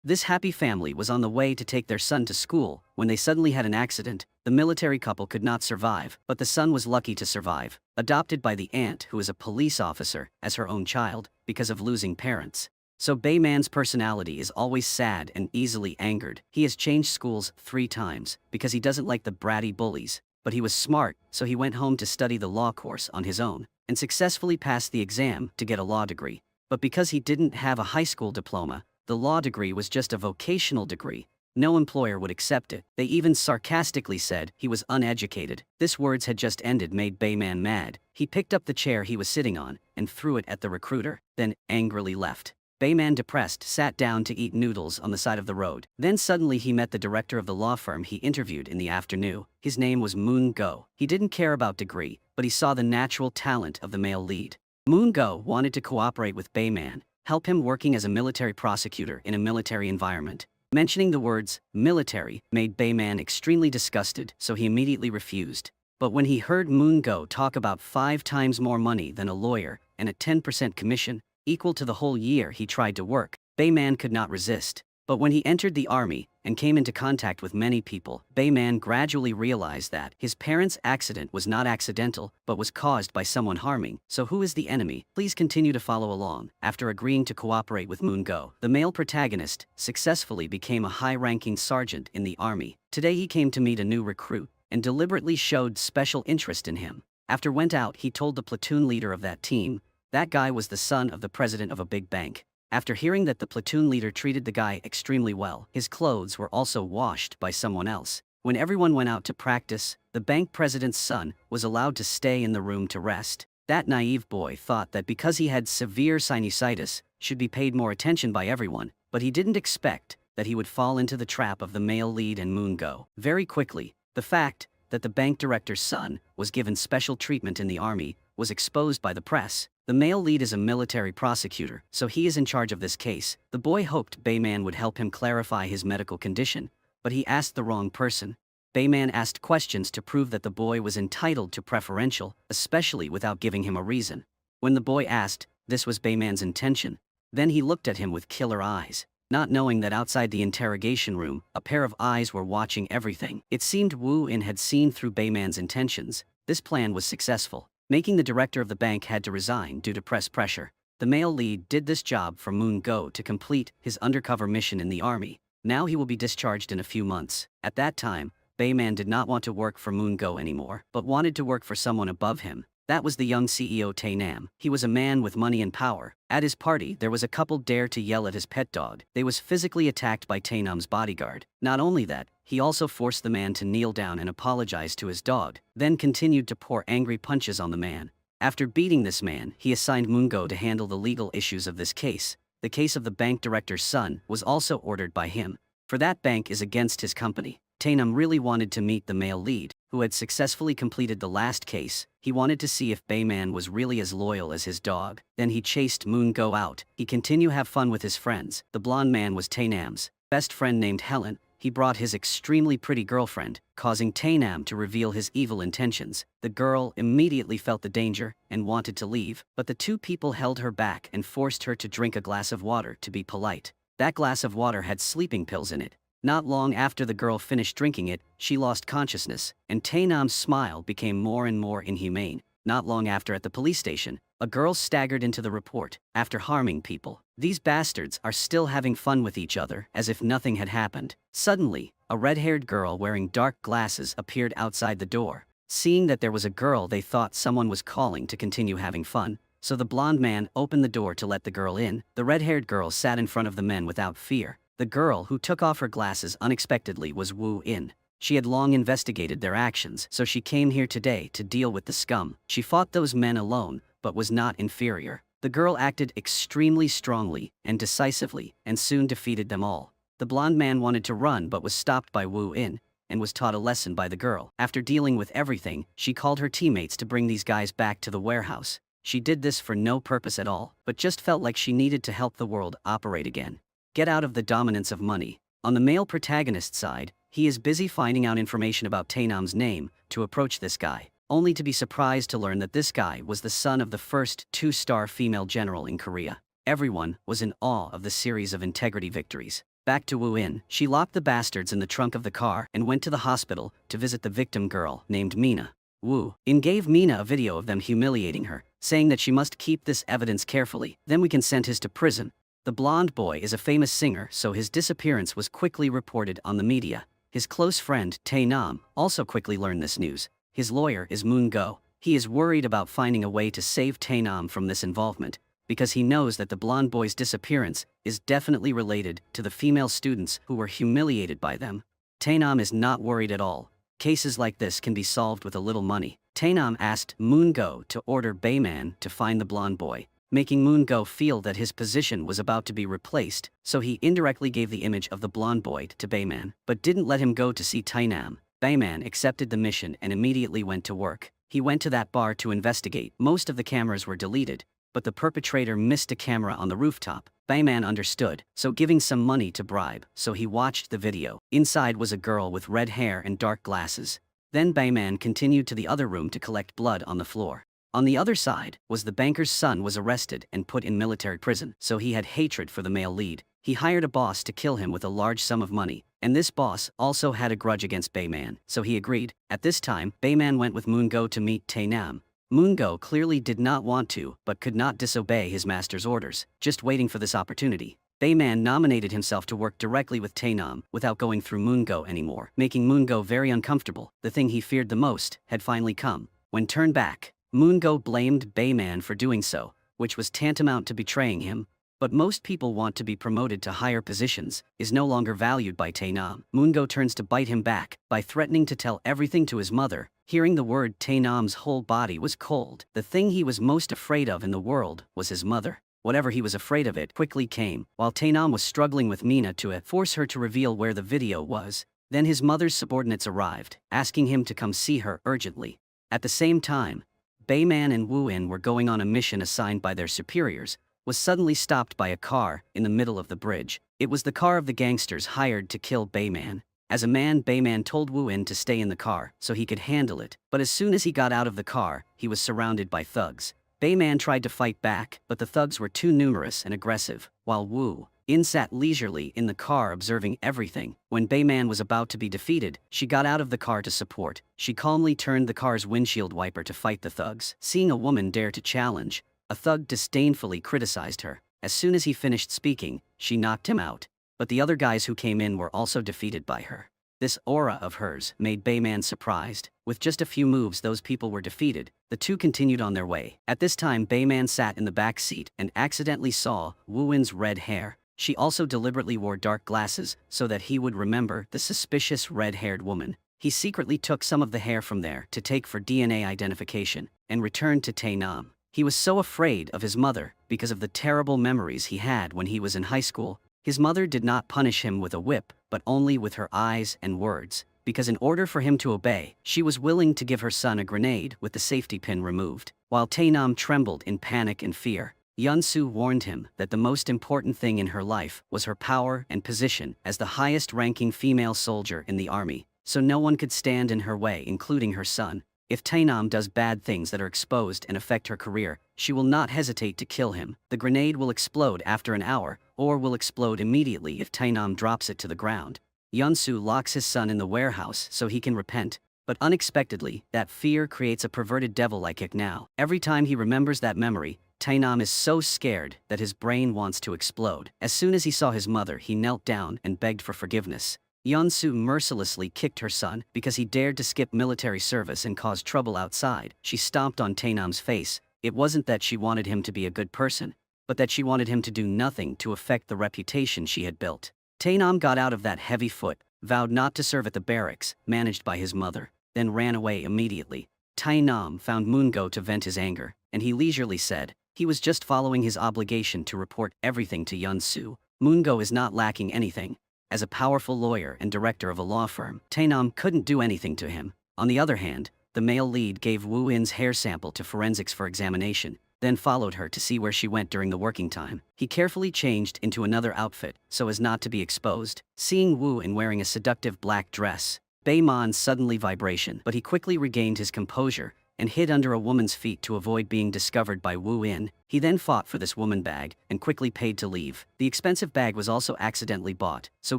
This happy family was on the way to take their son to school when they suddenly had an accident. The military couple could not survive, but the son was lucky to survive, adopted by the aunt who is a police officer as her own child because of losing parents. So Bayman's personality is always sad and easily angered. He has changed schools 3 times because he doesn't like the bratty bullies, but he was smart, so he went home to study the law course on his own and successfully passed the exam to get a law degree. But because he didn't have a high school diploma, the law degree was just a vocational degree. No employer would accept it. They even sarcastically said he was uneducated. This words had just ended made Bayman mad. He picked up the chair he was sitting on and threw it at the recruiter, then angrily left. Bayman, depressed, sat down to eat noodles on the side of the road. Then suddenly he met the director of the law firm he interviewed in the afternoon. His name was Moon Go. He didn't care about degree, but he saw the natural talent of the male lead. Moon Go wanted to cooperate with Bayman, help him working as a military prosecutor in a military environment. Mentioning the words military made Bayman extremely disgusted, so he immediately refused. But when he heard Moon Go talk about 5 times more money than a lawyer and a 10% commission, equal to the whole year he tried to work, Bayman could not resist. But when he entered the army and came into contact with many people, Bayman gradually realized that his parents' accident was not accidental but was caused by someone harming. So who is the enemy? Please continue to follow along. After agreeing to cooperate with Moon Go, the male protagonist successfully became a high-ranking sergeant in the army. Today he came to meet a new recruit and deliberately showed special interest in him. After went out, he told the platoon leader of that team that guy was the son of the president of a big bank. After hearing that the platoon leader treated the guy extremely well, his clothes were also washed by someone else. When everyone went out to practice, the bank president's son was allowed to stay in the room to rest. That naive boy thought that because he had severe sinusitis, should be paid more attention by everyone, but he didn't expect that he would fall into the trap of the male lead and Moon Go. Very quickly, the fact that the bank director's son was given special treatment in the army was exposed by the press. The male lead is a military prosecutor, so he is in charge of this case. The boy hoped Bayman would help him clarify his medical condition, but he asked the wrong person. Bayman asked questions to prove that the boy was entitled to preferential, especially without giving him a reason. When the boy asked, this was Bayman's intention. Then he looked at him with killer eyes, not knowing that outside the interrogation room, a pair of eyes were watching everything. It seemed Wu In had seen through Bayman's intentions. This plan was successful, making the director of the bank had to resign due to press pressure. The male lead did this job for Moon Go to complete his undercover mission in the army. Now he will be discharged in a few months. At that time, Bayman did not want to work for Moon Go anymore, but wanted to work for someone above him. That was the young CEO Tainam. He was a man with money and power. At his party, there was a couple dare to yell at his pet dog. They was physically attacked by Tainam's bodyguard. Not only that, he also forced the man to kneel down and apologize to his dog, then continued to pour angry punches on the man. After beating this man, he assigned Moon Go to handle the legal issues of this case. The case of the bank director's son was also ordered by him, for that bank is against his company. Tainam really wanted to meet the male lead, who had successfully completed the last case. He wanted to see if Bayman was really as loyal as his dog. Then he chased Moon Go out. He continued to have fun with his friends. The blonde man was Tainam's best friend named Helen. He brought his extremely pretty girlfriend, causing Tainam to reveal his evil intentions. The girl immediately felt the danger and wanted to leave, but the 2 people held her back and forced her to drink a glass of water to be polite. That glass of water had sleeping pills in it. Not long after the girl finished drinking it, she lost consciousness, and Tainam's smile became more and more inhumane. Not long after, at the police station, a girl staggered into the report after harming people. These bastards are still having fun with each other as if nothing had happened. Suddenly, a red-haired girl wearing dark glasses appeared outside the door. Seeing that there was a girl, they thought someone was calling to continue having fun, so the blonde man opened the door to let the girl in. The red-haired girl sat in front of the men without fear. The girl who took off her glasses unexpectedly was Wu In. She had long investigated their actions, so she came here today to deal with the scum. She fought those men alone, but was not inferior. The girl acted extremely strongly and decisively, and soon defeated them all. The blonde man wanted to run but was stopped by Wu In, and was taught a lesson by the girl. After dealing with everything, she called her teammates to bring these guys back to the warehouse. She did this for no purpose at all, but just felt like she needed to help the world operate again. Get out of the dominance of money. On the male protagonist's side, he is busy finding out information about Tainam's name to approach this guy, only to be surprised to learn that this guy was the son of the first 2-star female general in Korea. Everyone was in awe of the series of integrity victories. Back to Wu In, she locked the bastards in the trunk of the car and went to the hospital to visit the victim girl named Mina. Wu In gave Mina a video of them humiliating her, saying that she must keep this evidence carefully, then we can send his to prison. The blonde boy is a famous singer, so his disappearance was quickly reported on the media. His close friend, Tae Nam, also quickly learned this news. His lawyer is Moon Go. He is worried about finding a way to save Tae Nam from this involvement, because he knows that the blonde boy's disappearance is definitely related to the female students who were humiliated by them. Tae Nam is not worried at all. Cases like this can be solved with a little money. Tae Nam asked Moon Go to order Bayman to find the blonde boy, making Moon Go feel that his position was about to be replaced, so he indirectly gave the image of the blonde boy to Bayman, but didn't let him go to see Tae Nam. Bayman accepted the mission and immediately went to work. He went to that bar to investigate. Most of the cameras were deleted, but the perpetrator missed a camera on the rooftop. Bayman understood, so giving some money to bribe, so he watched the video. Inside was a girl with red hair and dark glasses. Then Bayman continued to the other room to collect blood on the floor. On the other side was the banker's son was arrested and put in military prison, so he had hatred for the male lead. He hired a boss to kill him with a large sum of money, and this boss also had a grudge against Bayman, so he agreed. At this time, Bayman went with Moon Go to meet Tae Nam. Moon Go clearly did not want to, but could not disobey his master's orders, just waiting for this opportunity. Bayman nominated himself to work directly with Tae Nam without going through Moon Go anymore, making Moon Go very uncomfortable. The thing he feared the most had finally come. When turned back, Moon Go blamed Bayman for doing so, which was tantamount to betraying him. But most people want to be promoted to higher positions, is no longer valued by Tae Nam. Moon Go turns to bite him back by threatening to tell everything to his mother. Hearing the word, Tae Nam's whole body was cold. The thing he was most afraid of in the world was his mother. Whatever he was afraid of it quickly came. While Tae Nam was struggling with Mina to force her to reveal where the video was, then his mother's subordinates arrived, asking him to come see her urgently. At the same time, Bayman and Wu In were going on a mission assigned by their superiors, was suddenly stopped by a car in the middle of the bridge. It was the car of the gangsters hired to kill Bayman. As a man, Bayman told Wu In to stay in the car so he could handle it, but as soon as he got out of the car, he was surrounded by thugs. Bayman tried to fight back, but the thugs were too numerous and aggressive, while Wu In sat leisurely in the car observing everything. When Bayman was about to be defeated, she got out of the car to support. She calmly turned the car's windshield wiper to fight the thugs. Seeing a woman dare to challenge, a thug disdainfully criticized her. As soon as he finished speaking, she knocked him out. But the other guys who came in were also defeated by her. This aura of hers made Bayman surprised. With just a few moves those people were defeated. The two continued on their way. At this time Bayman sat in the back seat and accidentally saw Wu In's red hair. She also deliberately wore dark glasses so that he would remember the suspicious red-haired woman. He secretly took some of the hair from there to take for DNA identification and returned to Tae Nam. He was so afraid of his mother because of the terrible memories he had when he was in high school. His mother did not punish him with a whip, but only with her eyes and words, because in order for him to obey, she was willing to give her son a grenade with the safety pin removed. While Tae Nam trembled in panic and fear, Yeon-soo warned him that the most important thing in her life was her power and position as the highest-ranking female soldier in the army, so no one could stand in her way, including her son. If Tae Nam does bad things that are exposed and affect her career, she will not hesitate to kill him. The grenade will explode after an hour, or will explode immediately if Tae Nam drops it to the ground. Yeon-soo locks his son in the warehouse so he can repent. But unexpectedly, that fear creates a perverted devil-like ick now. Every time he remembers that memory, Tae Nam is so scared that his brain wants to explode. As soon as he saw his mother, he knelt down and begged for forgiveness. Yeon-soo mercilessly kicked her son because he dared to skip military service and cause trouble outside. She stomped on Tae Nam's face. It wasn't that she wanted him to be a good person, but that she wanted him to do nothing to affect the reputation she had built. Tae Nam got out of that heavy foot, vowed not to serve at the barracks, managed by his mother, then ran away immediately. Tae Nam found Moon-go to vent his anger, and he leisurely said he was just following his obligation to report everything to Yeon-soo. Moon-go is not lacking anything. As a powerful lawyer and director of a law firm, Tae Nam couldn't do anything to him. On the other hand, the male lead gave Wu In's hair sample to forensics for examination, then followed her to see where she went during the working time. He carefully changed into another outfit so as not to be exposed. Seeing Wu In wearing a seductive black dress, Bayman's suddenly vibration, but he quickly regained his composure and hid under a woman's feet to avoid being discovered by Wu In. He then fought for this woman bag and quickly paid to leave. The expensive bag was also accidentally bought, so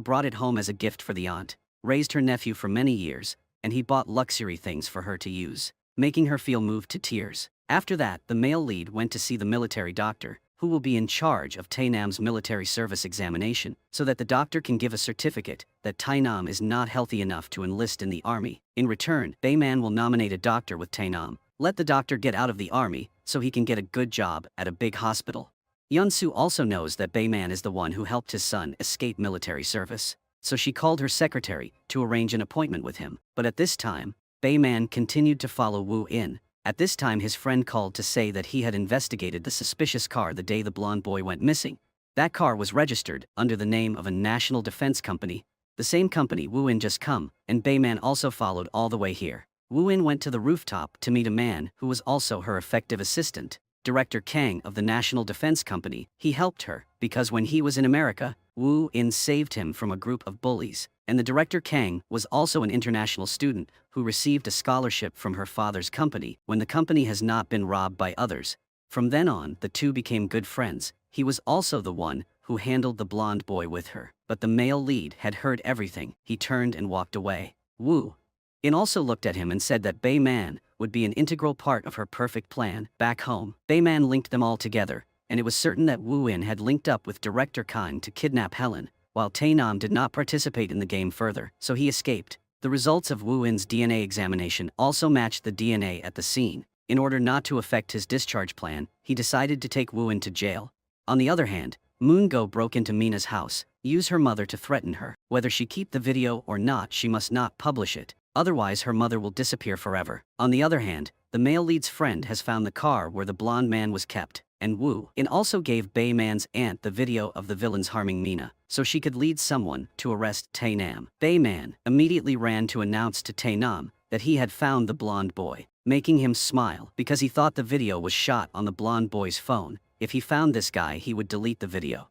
brought it home as a gift for the aunt. Raised her nephew for many years, and he bought luxury things for her to use, making her feel moved to tears. After that, the male lead went to see the military doctor, who will be in charge of Tainam's military service examination, so that the doctor can give a certificate that Tainam is not healthy enough to enlist in the army. In return, Bayman will nominate a doctor with Tainam, let the doctor get out of the army so he can get a good job at a big hospital. Yunsu also knows that Bayman is the one who helped his son escape military service, so she called her secretary to arrange an appointment with him. But at this time, Bayman continued to follow Wu In. At this time his friend called to say that he had investigated the suspicious car the day the blonde boy went missing. That car was registered under the name of a national defense company, the same company Wu In just come, and Bayman also followed all the way here. Wu In went to the rooftop to meet a man who was also her effective assistant, Director Kang of the National Defense Company. He helped her, because when he was in America, Wu In saved him from a group of bullies, and the Director Kang was also an international student who received a scholarship from her father's company when the company has not been robbed by others. From then on, the two became good friends. He was also the one who handled the blonde boy with her. But the male lead had heard everything. He turned and walked away. Wu In also looked at him and said that Bayman would be an integral part of her perfect plan. Back home, Bayman linked them all together, and it was certain that Wu In had linked up with Director Kang to kidnap Helen, while Tainam did not participate in the game further, so he escaped. The results of Wu In's DNA examination also matched the DNA at the scene. In order not to affect his discharge plan, he decided to take Wu In to jail. On the other hand, Moon Go broke into Mina's house, used her mother to threaten her. Whether she keep the video or not, she must not publish it, otherwise her mother will disappear forever. On the other hand, the male lead's friend has found the car where the blonde man was kept, and Wu In also gave Bayman's aunt the video of the villains harming Mina, so she could lead someone to arrest Tainam. Bayman immediately ran to announce to Tainam that he had found the blonde boy, making him smile because he thought the video was shot on the blonde boy's phone. If he found this guy, he would delete the video.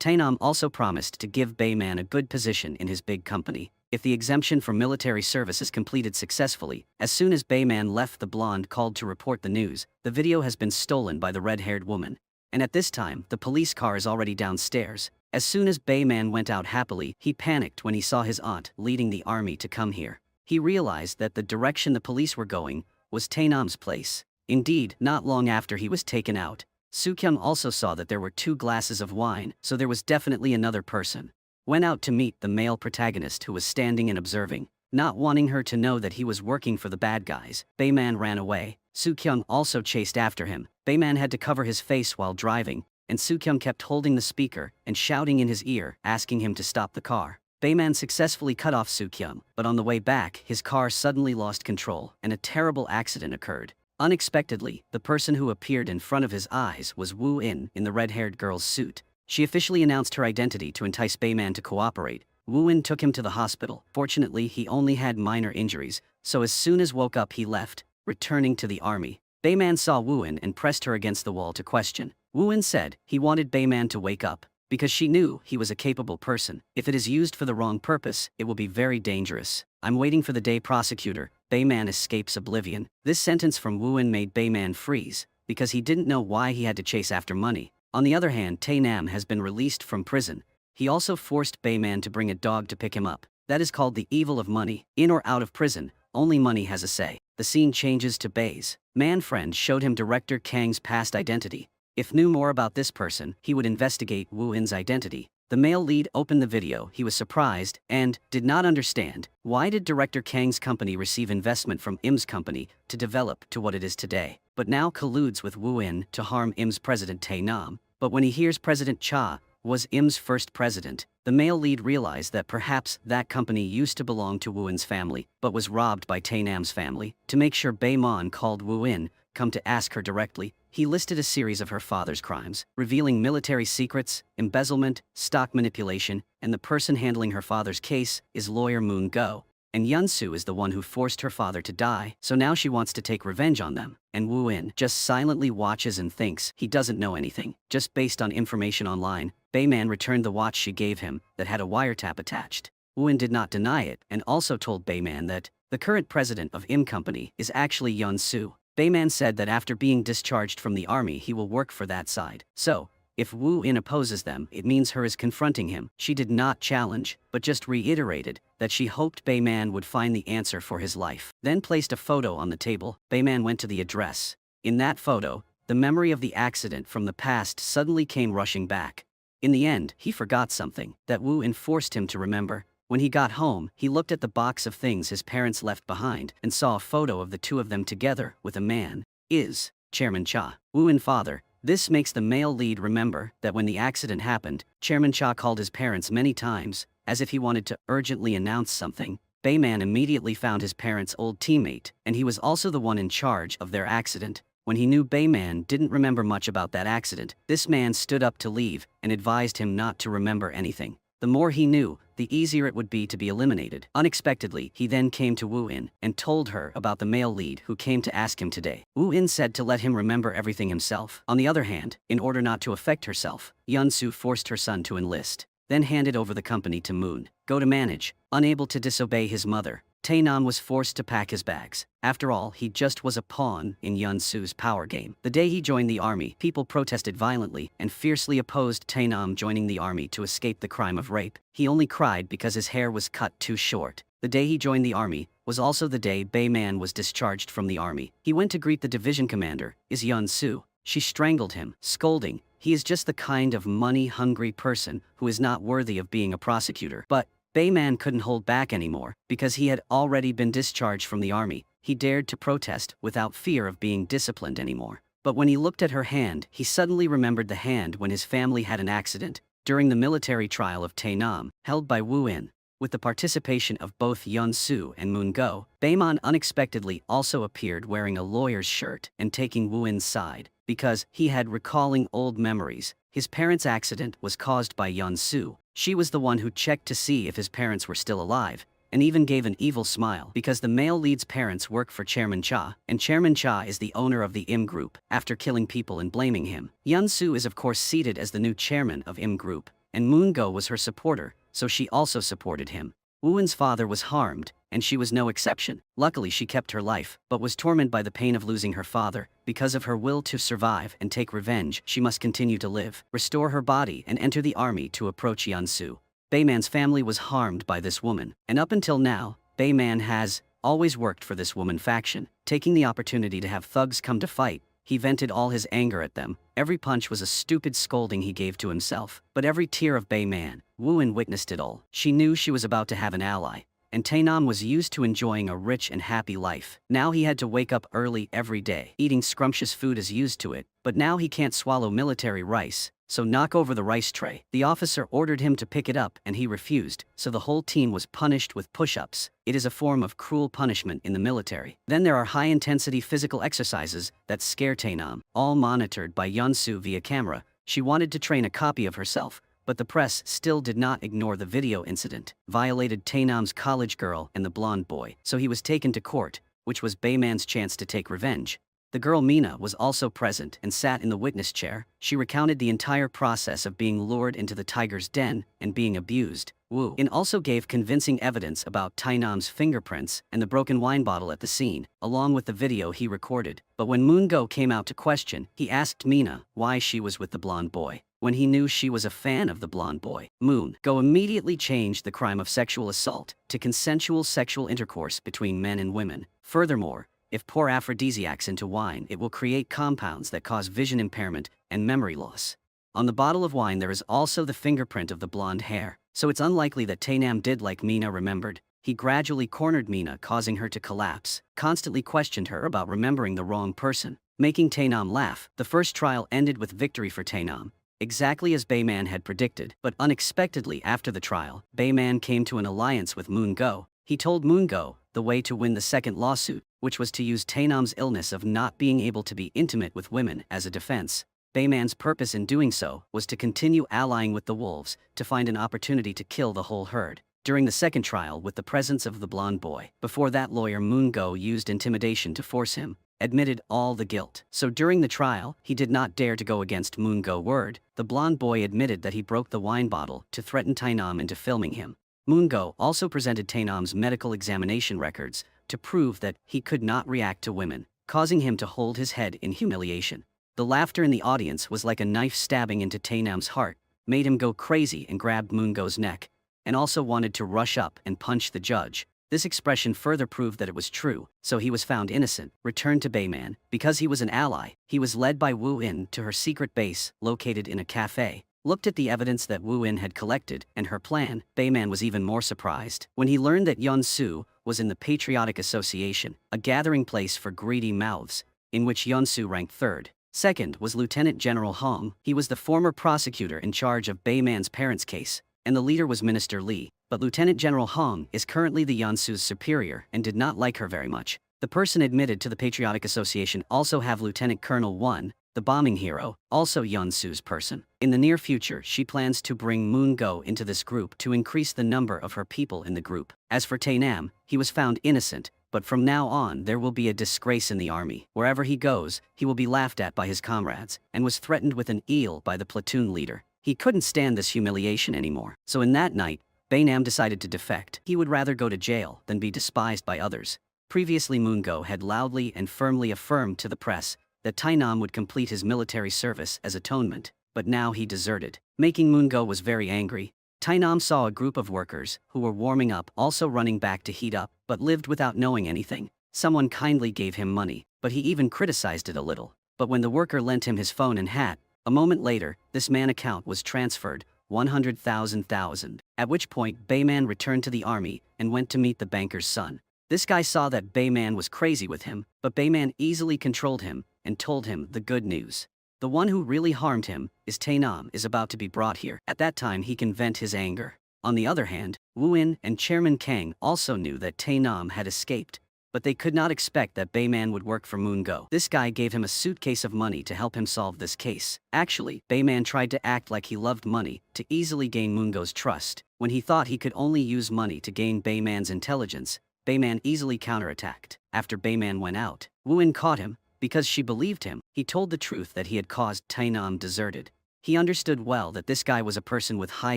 Tainam also promised to give Bayman a good position in his big company if the exemption from military service is completed successfully. As soon as Bayman left, the blonde called to report the news. The video has been stolen by the red-haired woman, and at this time, the police car is already downstairs. As soon as Bayman went out happily, he panicked when he saw his aunt leading the army to come here. He realized that the direction the police were going was Tainam's place. Indeed, not long after he was taken out, Soo-kyung also saw that there were 2 glasses of wine, so there was definitely another person. Went out to meet the male protagonist who was standing and observing. Not wanting her to know that he was working for the bad guys, Bayman ran away. Soo-kyung also chased after him. Bayman had to cover his face while driving, and Soo-kyung kept holding the speaker and shouting in his ear, asking him to stop the car. Bayman successfully cut off Soo-kyung, but on the way back, his car suddenly lost control, and a terrible accident occurred. Unexpectedly, the person who appeared in front of his eyes was Wu In the red-haired girl's suit. She officially announced her identity to entice Bayman to cooperate. Wu In took him to the hospital. Fortunately, he only had minor injuries, so as soon as woke up he left, returning to the army. Bayman saw Wu In and pressed her against the wall to question. Wu In said he wanted Bayman to wake up, because she knew he was a capable person. If it is used for the wrong purpose, it will be very dangerous. I'm waiting for the day, prosecutor. Bayman escapes oblivion. This sentence from Wu In made Bayman freeze, because he didn't know why he had to chase after money. On the other hand, Tainam has been released from prison. He also forced Bayman to bring a dog to pick him up. That is called the evil of money. In or out of prison, only money has a say. The scene changes to Bay's man-friend showed him Director Kang's past identity. If knew more about this person, he would investigate Wu In's identity. The male lead opened the video. He was surprised and did not understand. Why did Director Kang's company receive investment from Im's company to develop to what it is today, but now colludes with Wu In to harm Im's president Tainam? But when he hears President Cha was Im's first president, the male lead realized that perhaps that company used to belong to Wu In's family, but was robbed by Tainam's family. To make sure, Bayman called Wu In come to ask her directly. He listed a series of her father's crimes, revealing military secrets, embezzlement, stock manipulation, and the person handling her father's case is lawyer Moon Go. And Yunsu is the one who forced her father to die, so now she wants to take revenge on them. And Wu In just silently watches and thinks he doesn't know anything. Just based on information online, Bayman returned the watch she gave him that had a wiretap attached. Wu In did not deny it and also told Bayman that the current president of Im Company is actually Yunsu. Bayman said that after being discharged from the army he will work for that side. So, if Wu In opposes them, it means her is confronting him. She did not challenge, but just reiterated that she hoped Bayman would find the answer for his life. Then placed a photo on the table. Bayman went to the address. In that photo, the memory of the accident from the past suddenly came rushing back. In the end, he forgot something that Wu In forced him to remember. When he got home, he looked at the box of things his parents left behind and saw a photo of the two of them together with a man. Is Chairman Cha. Wu In father. This makes the male lead remember that when the accident happened, Chairman Cha called his parents many times, as if he wanted to urgently announce something. Bayman immediately found his parents' old teammate, and he was also the one in charge of their accident. When he knew Bayman didn't remember much about that accident, this man stood up to leave and advised him not to remember anything. The more he knew, the easier it would be to be eliminated. Unexpectedly, he then came to Wu In and told her about the male lead who came to ask him today. Wu In said to let him remember everything himself. On the other hand, in order not to affect herself, Yun-Su forced her son to enlist, then handed over the company to Moon Go to manage. Unable to disobey his mother, Tae-nam was forced to pack his bags. After all, he just was a pawn in Yun-Su's power game. The day he joined the army, people protested violently and fiercely opposed Tae-nam joining the army to escape the crime of rape. He only cried because his hair was cut too short. The day he joined the army was also the day Bayman was discharged from the army. He went to greet the division commander, is Yun-Su. She strangled him, scolding, he is just the kind of money-hungry person who is not worthy of being a prosecutor. But Bayman couldn't hold back anymore, because he had already been discharged from the army. He dared to protest without fear of being disciplined anymore. But when he looked at her hand, he suddenly remembered the hand when his family had an accident, during the military trial of Tae-nam, held by Wu In. With the participation of both Yun-Su and Moon Go, Bayman unexpectedly also appeared wearing a lawyer's shirt and taking Wu In's side, because he had recalling old memories. His parents' accident was caused by Yun-Su. She was the one who checked to see if his parents were still alive, and even gave an evil smile because the male lead's parents work for Chairman Cha, and Chairman Cha is the owner of the Im Group. After killing people and blaming him, Yun-Su is of course seated as the new chairman of Im Group, and Moon Go was her supporter, so she also supported him. Wu-in's father was harmed, and she was no exception. Luckily she kept her life, but was tormented by the pain of losing her father. Because of her will to survive and take revenge, she must continue to live, restore her body and enter the army to approach Yun-Su. Bayman's family was harmed by this woman, and up until now, Bayman has always worked for this woman faction. Taking the opportunity to have thugs come to fight, he vented all his anger at them. Every punch was a stupid scolding he gave to himself, but every tear of Bayman, Wu-in witnessed it all. She knew she was about to have an ally, and Tae-nam was used to enjoying a rich and happy life. Now he had to wake up early every day. Eating scrumptious food is used to it, but now he can't swallow military rice, so knock over the rice tray. The officer ordered him to pick it up and he refused, so the whole team was punished with push-ups. It is a form of cruel punishment in the military. Then there are high-intensity physical exercises that scare Tae-nam, all monitored by Yun-Su via camera. She wanted to train a copy of herself, but the press still did not ignore the video incident. Violated Tae-nam's college girl and the blonde boy, so he was taken to court, which was Bayman's chance to take revenge. The girl Mina was also present and sat in the witness chair. She recounted the entire process of being lured into the tiger's den and being abused. Wu-in also gave convincing evidence about Tae-nam's fingerprints and the broken wine bottle at the scene, along with the video he recorded. But when Moon Go came out to question, he asked Mina why she was with the blonde boy. When he knew she was a fan of the blonde boy, Moon Go immediately changed the crime of sexual assault to consensual sexual intercourse between men and women. Furthermore, if pour aphrodisiacs into wine, it will create compounds that cause vision impairment and memory loss. On the bottle of wine there is also the fingerprint of the blonde hair, so it's unlikely that Tae-nam did like Mina remembered. He gradually cornered Mina, causing her to collapse, constantly questioned her about remembering the wrong person, making Tae-nam laugh. The first trial ended with victory for Tae-nam, exactly as Bayman had predicted, but unexpectedly after the trial, Bayman came to an alliance with Moon Go. He told Moon Go the way to win the second lawsuit, which was to use Tae-nam's illness of not being able to be intimate with women as a defense. Bayman's purpose in doing so was to continue allying with the wolves to find an opportunity to kill the whole herd. During the second trial with the presence of the blonde boy, before that lawyer Moon Go used intimidation to force him, admitted all the guilt. So during the trial, he did not dare to go against Moon Go word. The blonde boy admitted that he broke the wine bottle to threaten Tae-nam into filming him. Moon Go also presented Tae-nam's medical examination records to prove that he could not react to women. causing him to hold his head in humiliation. The laughter in the audience was like a knife stabbing into Taenam's heart, made him go crazy and grabbed Moongo's neck, and also wanted to rush up and punch the judge. This expression further proved that it was true, so he was found innocent, returned to Bayman. Because he was an ally, he was led by Wu In to her secret base, located in a cafe. Looked at the evidence that Wu In had collected and her plan, Bayman was even more surprised when he learned that Yunsu was in the Patriotic Association, a gathering place for greedy mouths, in which Yunsu ranked third. Second was Lieutenant General Hong. He was the former prosecutor in charge of Bayman's parents' case, and the leader was Minister Li. But Lieutenant General Hong is currently the Yunsu's superior and did not like her very much. The person admitted to the Patriotic Association also have Lieutenant Colonel 1, the bombing hero, also Yunsu's person. In the near future, she plans to bring Moon-go into this group to increase the number of her people in the group. As for Taenam, he was found innocent, but from now on there will be a disgrace in the army. Wherever he goes, he will be laughed at by his comrades, and was threatened with an eel by the platoon leader. He couldn't stand this humiliation anymore. So in that night, Baynam decided to defect. He would rather go to jail than be despised by others. Previously Moon-go had loudly and firmly affirmed to the press that Taenam would complete his military service as atonement, but now he deserted. Making Moon-go was very angry. Taenam saw a group of workers who were warming up also running back to heat up, but lived without knowing anything. Someone kindly gave him money, but he even criticized it a little. But when the worker lent him his phone and hat, a moment later, this man's account was transferred 100,000, at which point Bayman returned to the army and went to meet the banker's son. This guy saw that Bayman was crazy with him, but Bayman easily controlled him and told him the good news. The one who really harmed him is Taenam is about to be brought here. At that time he can vent his anger. On the other hand, Wu In and Chairman Kang also knew that Taenam had escaped, but they could not expect that Bayman would work for Moon-go. This guy gave him a suitcase of money to help him solve this case. Actually, Bayman tried to act like he loved money to easily gain Moon-go's trust. When he thought he could only use money to gain Bayman's intelligence, Bayman easily counterattacked. After Bayman went out, Wu In caught him. Because she believed him, he told the truth that he had caused Taenam deserted. He understood well that this guy was a person with high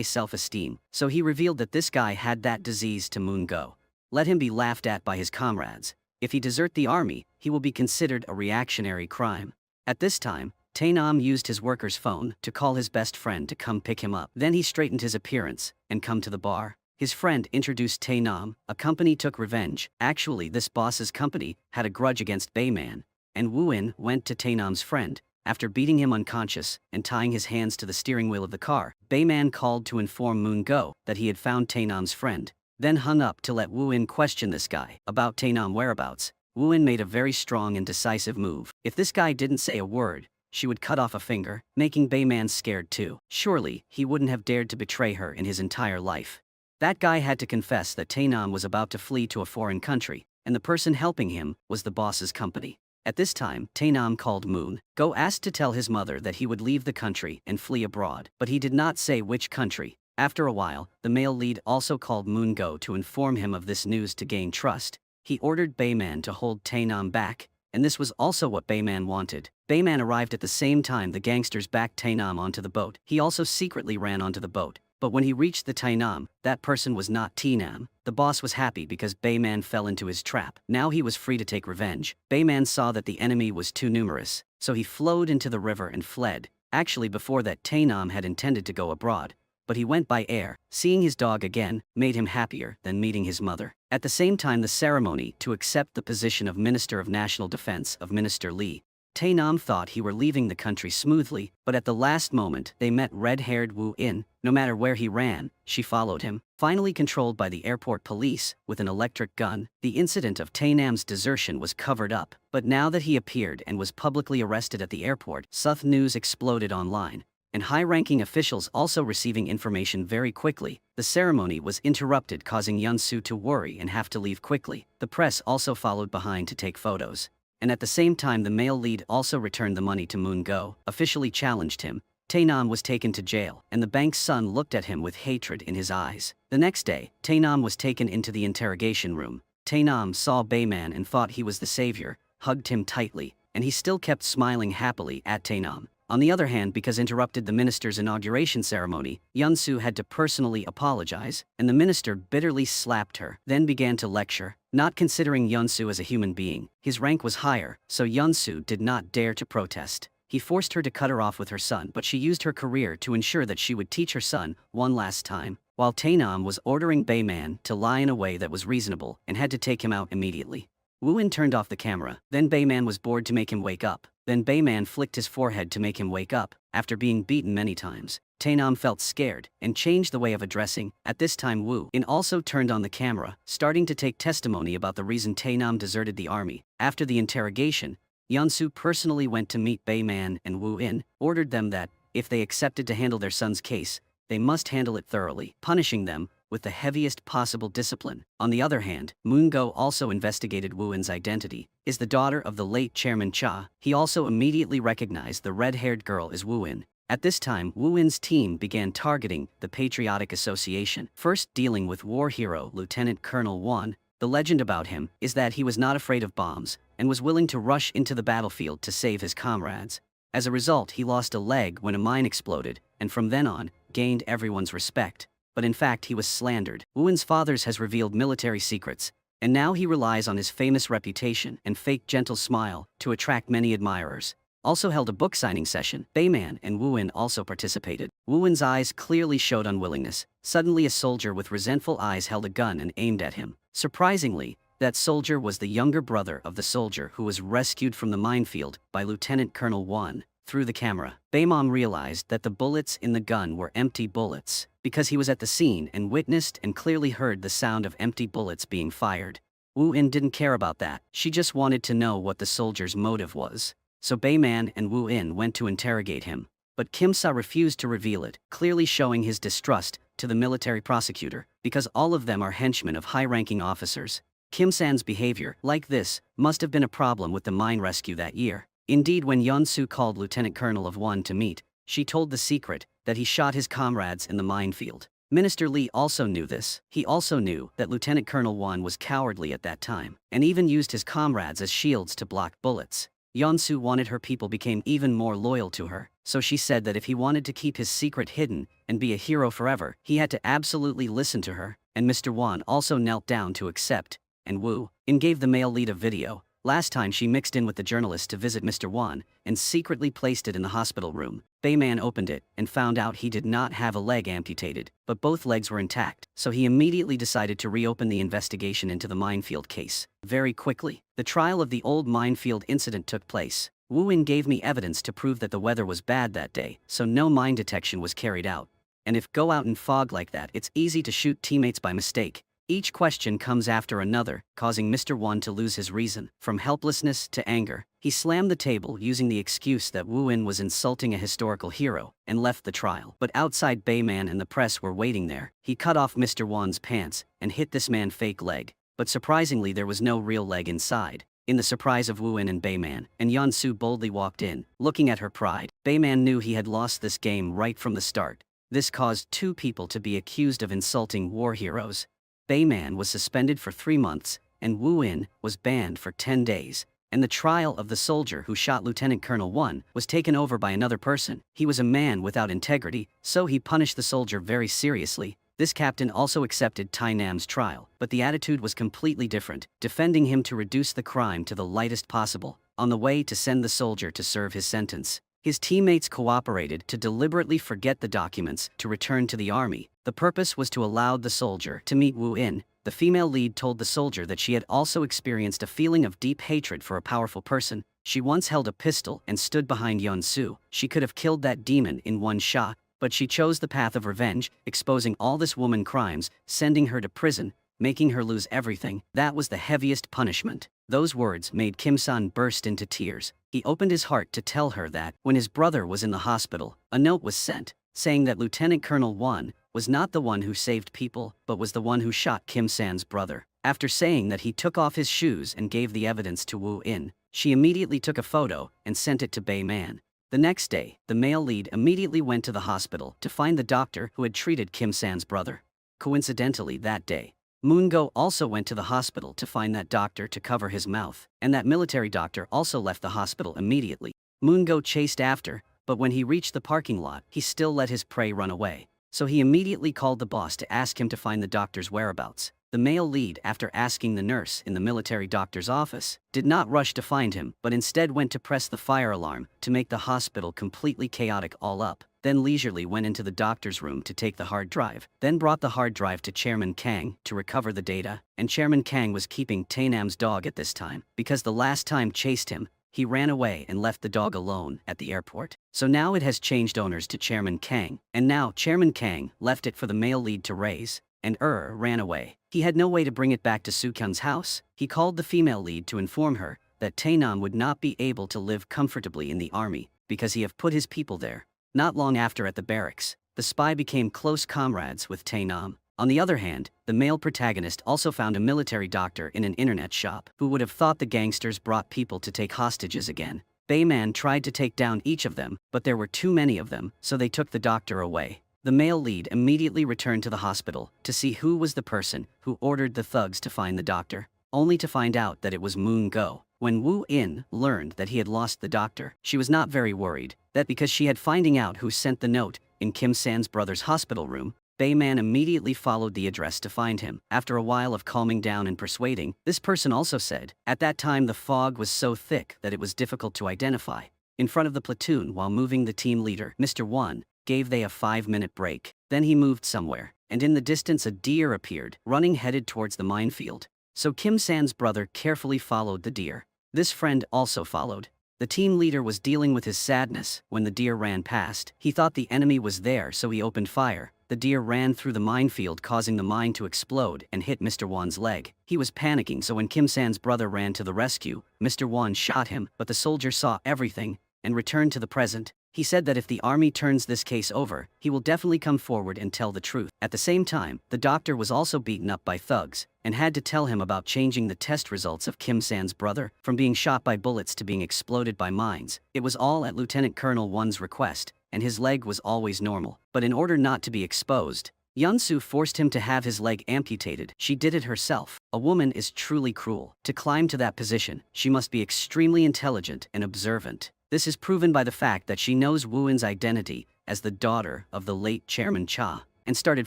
self-esteem, so he revealed that this guy had that disease to Moon-go. Let him be laughed at by his comrades. If he desert the army, he will be considered a reactionary crime. At this time, Taenam used his worker's phone to call his best friend to come pick him up. Then he straightened his appearance and come to the bar. His friend introduced Taenam. A company took revenge. Actually, this boss's company had a grudge against Bayman, and Wu In went to Taenam's friend. After beating him unconscious and tying his hands to the steering wheel of the car, Bayman called to inform Moon-go that he had found Taenam's friend, then hung up to let Wu In question this guy about Taenam's whereabouts. Wu In made a very strong and decisive move. If this guy didn't say a word, she would cut off a finger, making Bayman scared too. Surely, he wouldn't have dared to betray her in his entire life. That guy had to confess that Taenam was about to flee to a foreign country, and the person helping him was the boss's company. At this time, Taenam called Moon-go asked to tell his mother that he would leave the country and flee abroad, but he did not say which country. After a while, the male lead also called Moon-go to inform him of this news to gain trust. He ordered Bayman to hold Taenam back, and this was also what Bayman wanted. Bayman arrived at the same time the gangsters backed Taenam onto the boat. He also secretly ran onto the boat. But when he reached the Taenam, that person was not Taenam. The boss was happy because Bayman fell into his trap. Now he was free to take revenge. Bayman saw that the enemy was too numerous, so he flowed into the river and fled. Actually, before that, Taenam had intended to go abroad, but he went by air. Seeing his dog again made him happier than meeting his mother. At the same time, the ceremony to accept the position of Minister of National Defense of Minister Li, Taenam thought he were leaving the country smoothly, but at the last moment they met red-haired Wu In. No matter where he ran, she followed him. Finally controlled by the airport police with an electric gun, the incident of Taenam's desertion was covered up. But now that he appeared and was publicly arrested at the airport, South news exploded online, and high-ranking officials also receiving information very quickly. The ceremony was interrupted, causing Yunsu to worry and have to leave quickly. The press also followed behind to take photos. And at the same time the male lead also returned the money to Moon-go, officially challenged him. Taenam was taken to jail, and the bank's son looked at him with hatred in his eyes. The next day, Taenam was taken into the interrogation room. Taenam saw Bayman and thought he was the savior, hugged him tightly, and he still kept smiling happily at Taenam. On the other hand, because interrupted the minister's inauguration ceremony, Yunsu had to personally apologize, and the minister bitterly slapped her, then began to lecture, not considering Yunsu as a human being. His rank was higher, so Yunsu did not dare to protest. He forced her to cut her off with her son, but she used her career to ensure that she would teach her son one last time, while Taenam was ordering Bayman to lie in a way that was reasonable and had to take him out immediately. Wu-in turned off the camera, then Bayman was bored to make him wake up. Then Bayman flicked his forehead to make him wake up. After being beaten many times, Taenam felt scared and changed the way of addressing. At this time Wu-in also turned on the camera, starting to take testimony about the reason Taenam deserted the army. After the interrogation, Yunsu personally went to meet Bayman and Wu-in, ordered them that, if they accepted to handle their son's case, they must handle it thoroughly, punishing them with the heaviest possible discipline. On the other hand, Moon-go also investigated Wu-in's identity. Is the daughter of the late Chairman Cha. He also immediately recognized the red-haired girl as Wu-in. At this time, Wu-in's team began targeting the Patriotic Association, first dealing with war hero Lieutenant Colonel Wan. The legend about him is that he was not afraid of bombs and was willing to rush into the battlefield to save his comrades. As a result, he lost a leg when a mine exploded, and from then on, gained everyone's respect. But in fact he was slandered. Wu-in's father has revealed military secrets, and now he relies on his famous reputation and fake gentle smile to attract many admirers. Also held a book signing session. Bayman and Wu-in also participated. Wu-in's eyes clearly showed unwillingness. Suddenly a soldier with resentful eyes held a gun and aimed at him. Surprisingly, that soldier was the younger brother of the soldier who was rescued from the minefield by Lieutenant Colonel Wan. Through the camera, Bayman realized that the bullets in the gun were empty bullets, because he was at the scene and witnessed and clearly heard the sound of empty bullets being fired. Wu-in didn't care about that, she just wanted to know what the soldier's motive was. So Bayman and Wu-in went to interrogate him, but Kim-sa refused to reveal it, clearly showing his distrust to the military prosecutor, because all of them are henchmen of high-ranking officers. Kim-san's behavior, like this, must have been a problem with the mine rescue that year. Indeed, when Yunsu called Lieutenant Colonel of Wan to meet, she told the secret that he shot his comrades in the minefield. Minister Lee also knew this. He also knew that Lieutenant Colonel Wan was cowardly at that time, and even used his comrades as shields to block bullets. Yunsu wanted her people became even more loyal to her, so she said that if he wanted to keep his secret hidden and be a hero forever, he had to absolutely listen to her, and Mr. Wan also knelt down to accept, and Wu-in gave the male lead a video. Last time she mixed in with the journalist to visit Mr. Wan and secretly placed it in the hospital room. Bayman opened it and found out he did not have a leg amputated, but both legs were intact, so he immediately decided to reopen the investigation into the minefield case. Very quickly, the trial of the old minefield incident took place. Wu-in gave me evidence to prove that the weather was bad that day, so no mine detection was carried out. And if go out in fog like that, it's easy to shoot teammates by mistake. Each question comes after another, causing Mr. Wan to lose his reason. From helplessness to anger, he slammed the table using the excuse that Wu-in was insulting a historical hero, and left the trial. But outside, Bayman and the press were waiting there. He cut off Mr. Wan's pants and hit this man's fake leg. But surprisingly, there was no real leg inside. In the surprise of Wu-in and Bayman, and Yunsu boldly walked in, looking at her pride. Bayman knew he had lost this game right from the start. This caused two people to be accused of insulting war heroes. Bayman was suspended for 3 months, and Wu-in was banned for 10 days, and the trial of the soldier who shot Lieutenant Colonel Wan was taken over by another person. He was a man without integrity, so he punished the soldier very seriously. This captain also accepted Taenam's trial, but the attitude was completely different, defending him to reduce the crime to the lightest possible, on the way to send the soldier to serve his sentence. His teammates cooperated to deliberately forget the documents to return to the army. The purpose was to allow the soldier to meet Wu-in. The female lead told the soldier that she had also experienced a feeling of deep hatred for a powerful person. She once held a pistol and stood behind Yunsu. She could have killed that demon in one shot, but she chose the path of revenge, exposing all this woman's crimes, sending her to prison, making her lose everything. That was the heaviest punishment. Those words made Kim-san burst into tears. He opened his heart to tell her that, when his brother was in the hospital, a note was sent, saying that Lieutenant Colonel Wan was not the one who saved people, but was the one who shot Kim-san's brother. After saying that he took off his shoes and gave the evidence to Wu-in, she immediately took a photo and sent it to Bayman. The next day, the male lead immediately went to the hospital to find the doctor who had treated Kim-san's brother. Coincidentally, that day, Moon-go also went to the hospital to find that doctor to cover his mouth, and that military doctor also left the hospital immediately. Moon-go chased after, but when he reached the parking lot, he still let his prey run away. So he immediately called the boss to ask him to find the doctor's whereabouts. The male lead, after asking the nurse in the military doctor's office, did not rush to find him, but instead went to press the fire alarm to make the hospital completely chaotic all up. Then leisurely went into the doctor's room to take the hard drive, then brought the hard drive to Chairman Kang to recover the data, and Chairman Kang was keeping Tainam's dog at this time, because the last time chased him, he ran away and left the dog alone at the airport. So now it has changed owners to Chairman Kang, and now Chairman Kang left it for the male lead to raise, and ran away. He had no way to bring it back to Soo-kyung's house. He called the female lead to inform her that Tainam would not be able to live comfortably in the army because he have put his people there. Not long after at the barracks, the spy became close comrades with Tainam. On the other hand, the male protagonist also found a military doctor in an internet shop. Who would have thought the gangsters brought people to take hostages again? Bayman tried to take down each of them, but there were too many of them, so they took the doctor away. The male lead immediately returned to the hospital to see who was the person who ordered the thugs to find the doctor, only to find out that it was Moon Go. When Woo In learned that he had lost the doctor, she was not very worried, that because she had finding out who sent the note in Kim San's brother's hospital room, Bayman immediately followed the address to find him. After a while of calming down and persuading, this person also said, at that time the fog was so thick that it was difficult to identify. In front of the platoon while moving, the team leader, Mr. Won, gave they a 5-minute break. Then he moved somewhere, and in the distance a deer appeared, running headed towards the minefield. So Kim San's brother carefully followed the deer. This friend also followed. The team leader was dealing with his sadness when the deer ran past. He thought the enemy was there, so he opened fire. The deer ran through the minefield, causing the mine to explode and hit Mr. Won's leg. He was panicking, so when Kim San's brother ran to the rescue, Mr. Won shot him, but the soldier saw everything and returned to the present. He said that if the army turns this case over, he will definitely come forward and tell the truth. At the same time, the doctor was also beaten up by thugs and had to tell him about changing the test results of Kim San's brother from being shot by bullets to being exploded by mines. It was all at Lieutenant Colonel Won's request, and his leg was always normal. But in order not to be exposed, Yeon-soo forced him to have his leg amputated. She did it herself. A woman is truly cruel. To climb to that position, she must be extremely intelligent and observant. This is proven by the fact that she knows Woo-in's identity as the daughter of the late Chairman Cha, and started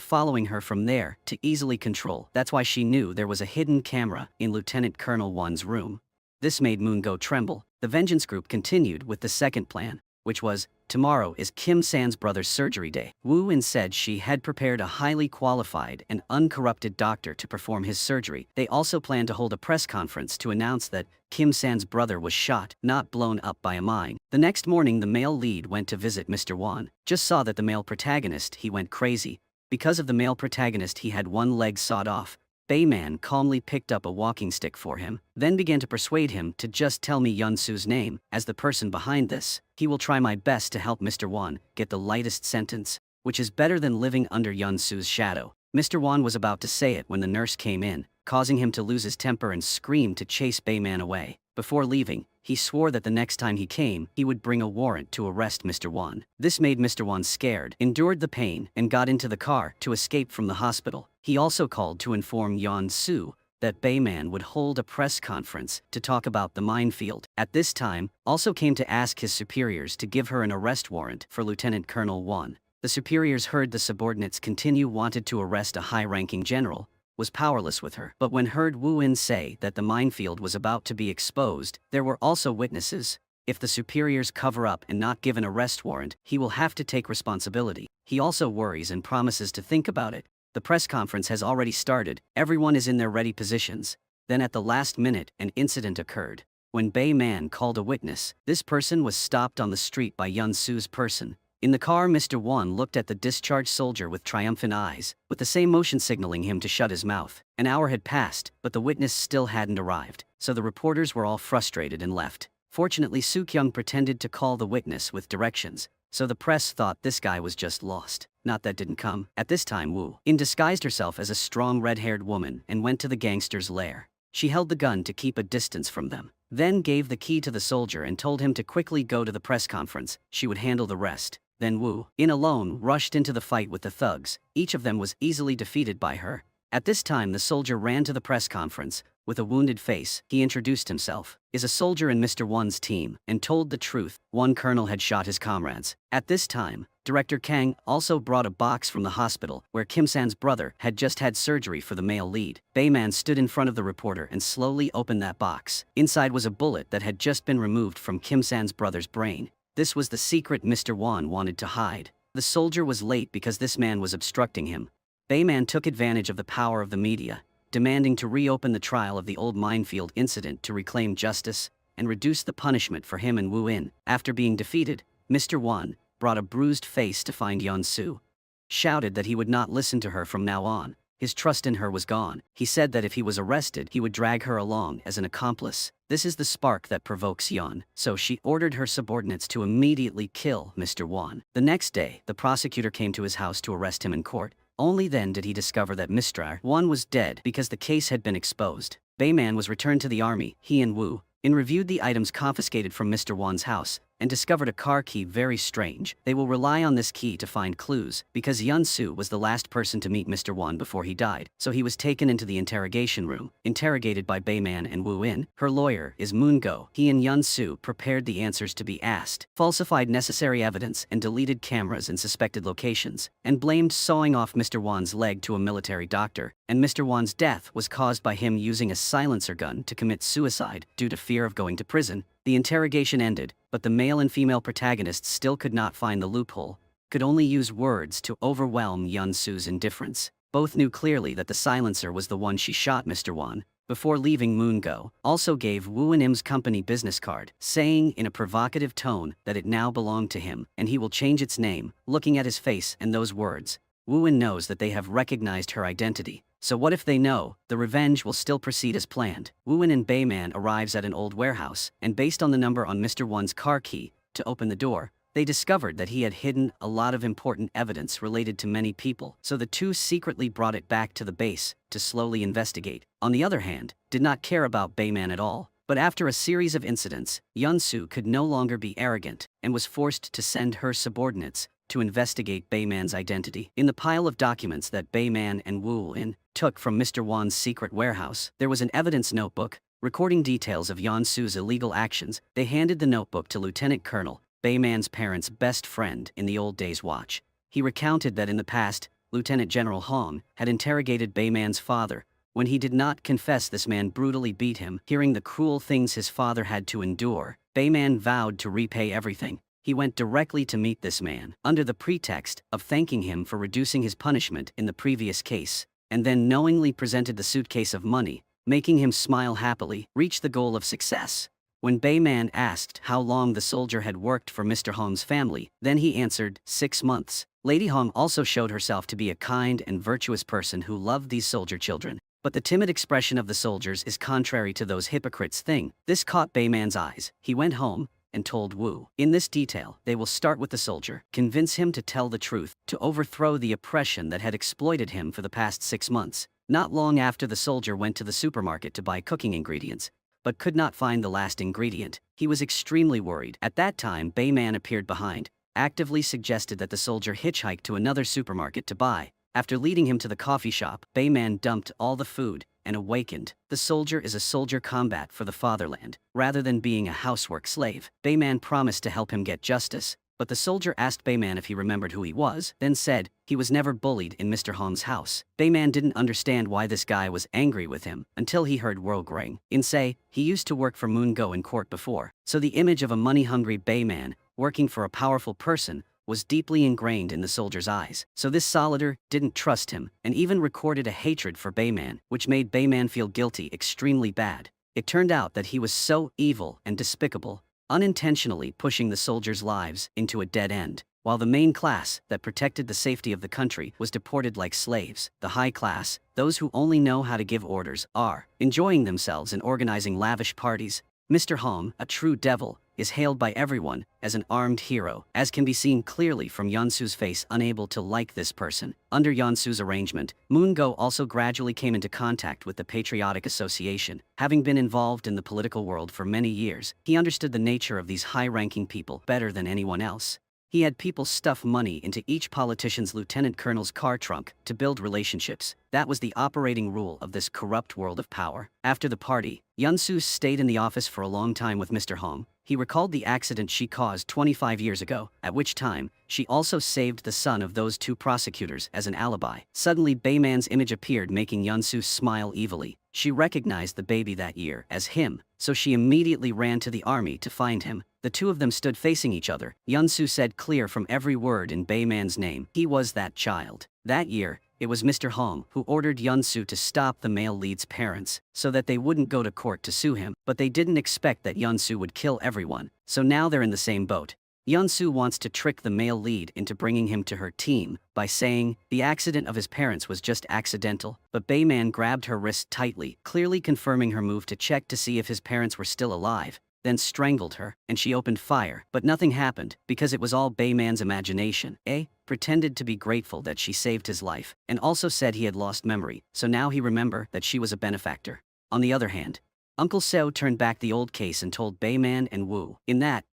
following her from there to easily control. That's why she knew there was a hidden camera in Lieutenant Colonel Won's room. This made Moon Go tremble. The Vengeance Group continued with the second plan, which was, tomorrow is Kim San's brother's surgery day. Woo-in said she had prepared a highly qualified and uncorrupted doctor to perform his surgery. They also planned to hold a press conference to announce that Kim San's brother was shot, not blown up by a mine. The next morning, the male lead went to visit Mr. Won. Just saw that the male protagonist, he went crazy. Because of the male protagonist, he had one leg sawed off. Bayman calmly picked up a walking stick for him, then began to persuade him to just tell me Yeon-soo's name as the person behind this. He will try my best to help Mr. Won get the lightest sentence, which is better than living under Yeon-soo's shadow. Mr. Won was about to say it when the nurse came in, causing him to lose his temper and scream to chase Bayman away. Before leaving, he swore that the next time he came, he would bring a warrant to arrest Mr. Won. This made Mr. Won scared, endured the pain, and got into the car to escape from the hospital. He also called to inform Yeon-soo that Bayman would hold a press conference to talk about the minefield. At this time, also came to ask his superiors to give her an arrest warrant for Lieutenant Colonel Won. The superiors heard the subordinates wanted to arrest a high-ranking general, was powerless with her. But when heard Woo-in say that the minefield was about to be exposed, there were also witnesses. If the superiors cover up and not give an arrest warrant, he will have to take responsibility. He also worries and promises to think about it. The press conference has already started, everyone is in their ready positions. Then at the last minute, an incident occurred. When Bayman called a witness, this person was stopped on the street by Yeon-soo's person. In the car, Mr. Won looked at the discharged soldier with triumphant eyes, with the same motion signaling him to shut his mouth. An hour had passed, but the witness still hadn't arrived, so the reporters were all frustrated and left. Fortunately, Soo-kyung pretended to call the witness with directions, so the press thought this guy was just lost. Not that didn't come. At this time, Woo-in disguised herself as a strong red-haired woman and went to the gangster's lair. She held the gun to keep a distance from them, then gave the key to the soldier and told him to quickly go to the press conference. She would handle the rest. Then Woo-in alone rushed into the fight with the thugs. Each of them was easily defeated by her. At this time, the soldier ran to the press conference, With a wounded face, he introduced himself, is a soldier in Mr. Wan's team, and told the truth. One colonel had shot his comrades. At this time, Director Kang also brought a box from the hospital where Kim San's brother had just had surgery for the male lead. Bayman stood in front of the reporter and slowly opened that box. Inside was a bullet that had just been removed from Kim San's brother's brain. This was the secret Mr. Wan wanted to hide. The soldier was late because this man was obstructing him. Bayman took advantage of the power of the media, demanding to reopen the trial of the old minefield incident to reclaim justice and reduce the punishment for him and Wu In. After being defeated, Mr. Wan brought a bruised face to find Yeon-soo. Shouted that he would not listen to her from now on. His trust in her was gone. He said that if he was arrested, he would drag her along as an accomplice. This is the spark that provokes Yeon, so she ordered her subordinates to immediately kill Mr. Wan. The next day, the prosecutor came to his house to arrest him in court. Only then did he discover that Mr. Wan was dead because the case had been exposed. Bayman was returned to the army. He and Wu In reviewed the items confiscated from Mr. Wan's house and discovered a car key very strange. They will rely on this key to find clues, because Yeon-soo was the last person to meet Mr. Wan before he died, so he was taken into the interrogation room, interrogated by Bayman and Woo In. Her lawyer is Moon-go. He and Yeon-soo prepared the answers to be asked, falsified necessary evidence and deleted cameras in suspected locations, and blamed sawing off Mr. Wan's leg to a military doctor, and Mr. Wan's death was caused by him using a silencer gun to commit suicide due to fear of going to prison. The interrogation ended, but the male and female protagonists still could not find the loophole, could only use words to overwhelm Yeon-soo's indifference. Both knew clearly that the silencer was the one she shot Mr. Wan. Before leaving, Moon-go also gave Woo In-im's company business card, saying in a provocative tone that it now belonged to him, and he will change its name. Looking at his face and those words, Woo In knows that they have recognized her identity. So what if they know? The revenge will still proceed as planned. Woo In and Bayman arrives at an old warehouse, and based on the number on Mr. Wan's car key to open the door, they discovered that he had hidden a lot of important evidence related to many people, so the two secretly brought it back to the base to slowly investigate. On the other hand, did not care about Bayman at all. But after a series of incidents, Yeon-soo could no longer be arrogant and was forced to send her subordinates to investigate Bayman's identity. In the pile of documents that Bayman and Woo In took from Mr. Wan's secret warehouse, there was an evidence notebook recording details of Yeon-soo's illegal actions. They handed the notebook to Lieutenant Colonel, Bayman's parents' best friend in the old days watch. He recounted that in the past, Lieutenant General Hong had interrogated Bayman's father. When he did not confess, this man brutally beat him. Hearing the cruel things his father had to endure, Bayman vowed to repay everything. He went directly to meet this man, under the pretext of thanking him for reducing his punishment in the previous case, and then knowingly presented the suitcase of money, making him smile happily, reach the goal of success. When Bayman asked how long the soldier had worked for Mr. Hong's family, then he answered, 6 months. Lady Hong also showed herself to be a kind and virtuous person who loved these soldier children. But the timid expression of the soldiers is contrary to those hypocrites' thing. This caught Bayman's eyes. He went home and told Woo In this detail. They will start with the soldier, convince him to tell the truth, to overthrow the oppression that had exploited him for the past 6 months. Not long after, the soldier went to the supermarket to buy cooking ingredients, but could not find the last ingredient. He was extremely worried. At that time, Bayman appeared behind, actively suggested that the soldier hitchhike to another supermarket to buy. After leading him to the coffee shop, Bayman dumped all the food and awakened. The soldier is a soldier combat for the fatherland, rather than being a housework slave. Bayman promised to help him get justice, but the soldier asked Bayman if he remembered who he was, then said he was never bullied in Mr. Hong's house. Bayman didn't understand why this guy was angry with him until he heard Woo In say he used to work for Moon-go in court before, so the image of a money-hungry Bayman working for a powerful person was deeply ingrained in the soldier's eyes. So this soldier didn't trust him, and even recorded a hatred for Bayman, which made Bayman feel guilty extremely bad. It turned out that he was so evil and despicable, unintentionally pushing the soldiers' lives into a dead end, while the main class that protected the safety of the country was deported like slaves. The high class, those who only know how to give orders, are enjoying themselves and organizing lavish parties. Mr. Hong, a true devil, is hailed by everyone as an armed hero, as can be seen clearly from Yeon-soo's face, unable to like this person. Under Yeon-soo's arrangement, Moon-go also gradually came into contact with the Patriotic Association. Having been involved in the political world for many years, he understood the nature of these high-ranking people better than anyone else. He had people stuff money into each politician's lieutenant colonel's car trunk to build relationships. That was the operating rule of this corrupt world of power. After the party, Yunsu stayed in the office for a long time with Mr. Hong. He recalled the accident she caused 25 years ago, at which time, she also saved the son of those two prosecutors as an alibi. Suddenly Bayman's image appeared, making Yunsu smile evilly. She recognized the baby that year as him, so she immediately ran to the army to find him. The two of them stood facing each other. Yunsu said clear from every word in Bayman's name, he was that child. That year, it was Mr. Hong who ordered Yunsu to stop the male lead's parents, so that they wouldn't go to court to sue him, but they didn't expect that Yunsu would kill everyone, so now they're in the same boat. Yunsu wants to trick the male lead into bringing him to her team by saying the accident of his parents was just accidental, but Bayman grabbed her wrist tightly, clearly confirming her move to check to see if his parents were still alive, then strangled her, and she opened fire, but nothing happened, because it was all Bayman's imagination. Pretended to be grateful that she saved his life, and also said he had lost memory, so now he remembered that she was a benefactor. On the other hand, Uncle Seo turned back the old case and told Bayman and Wu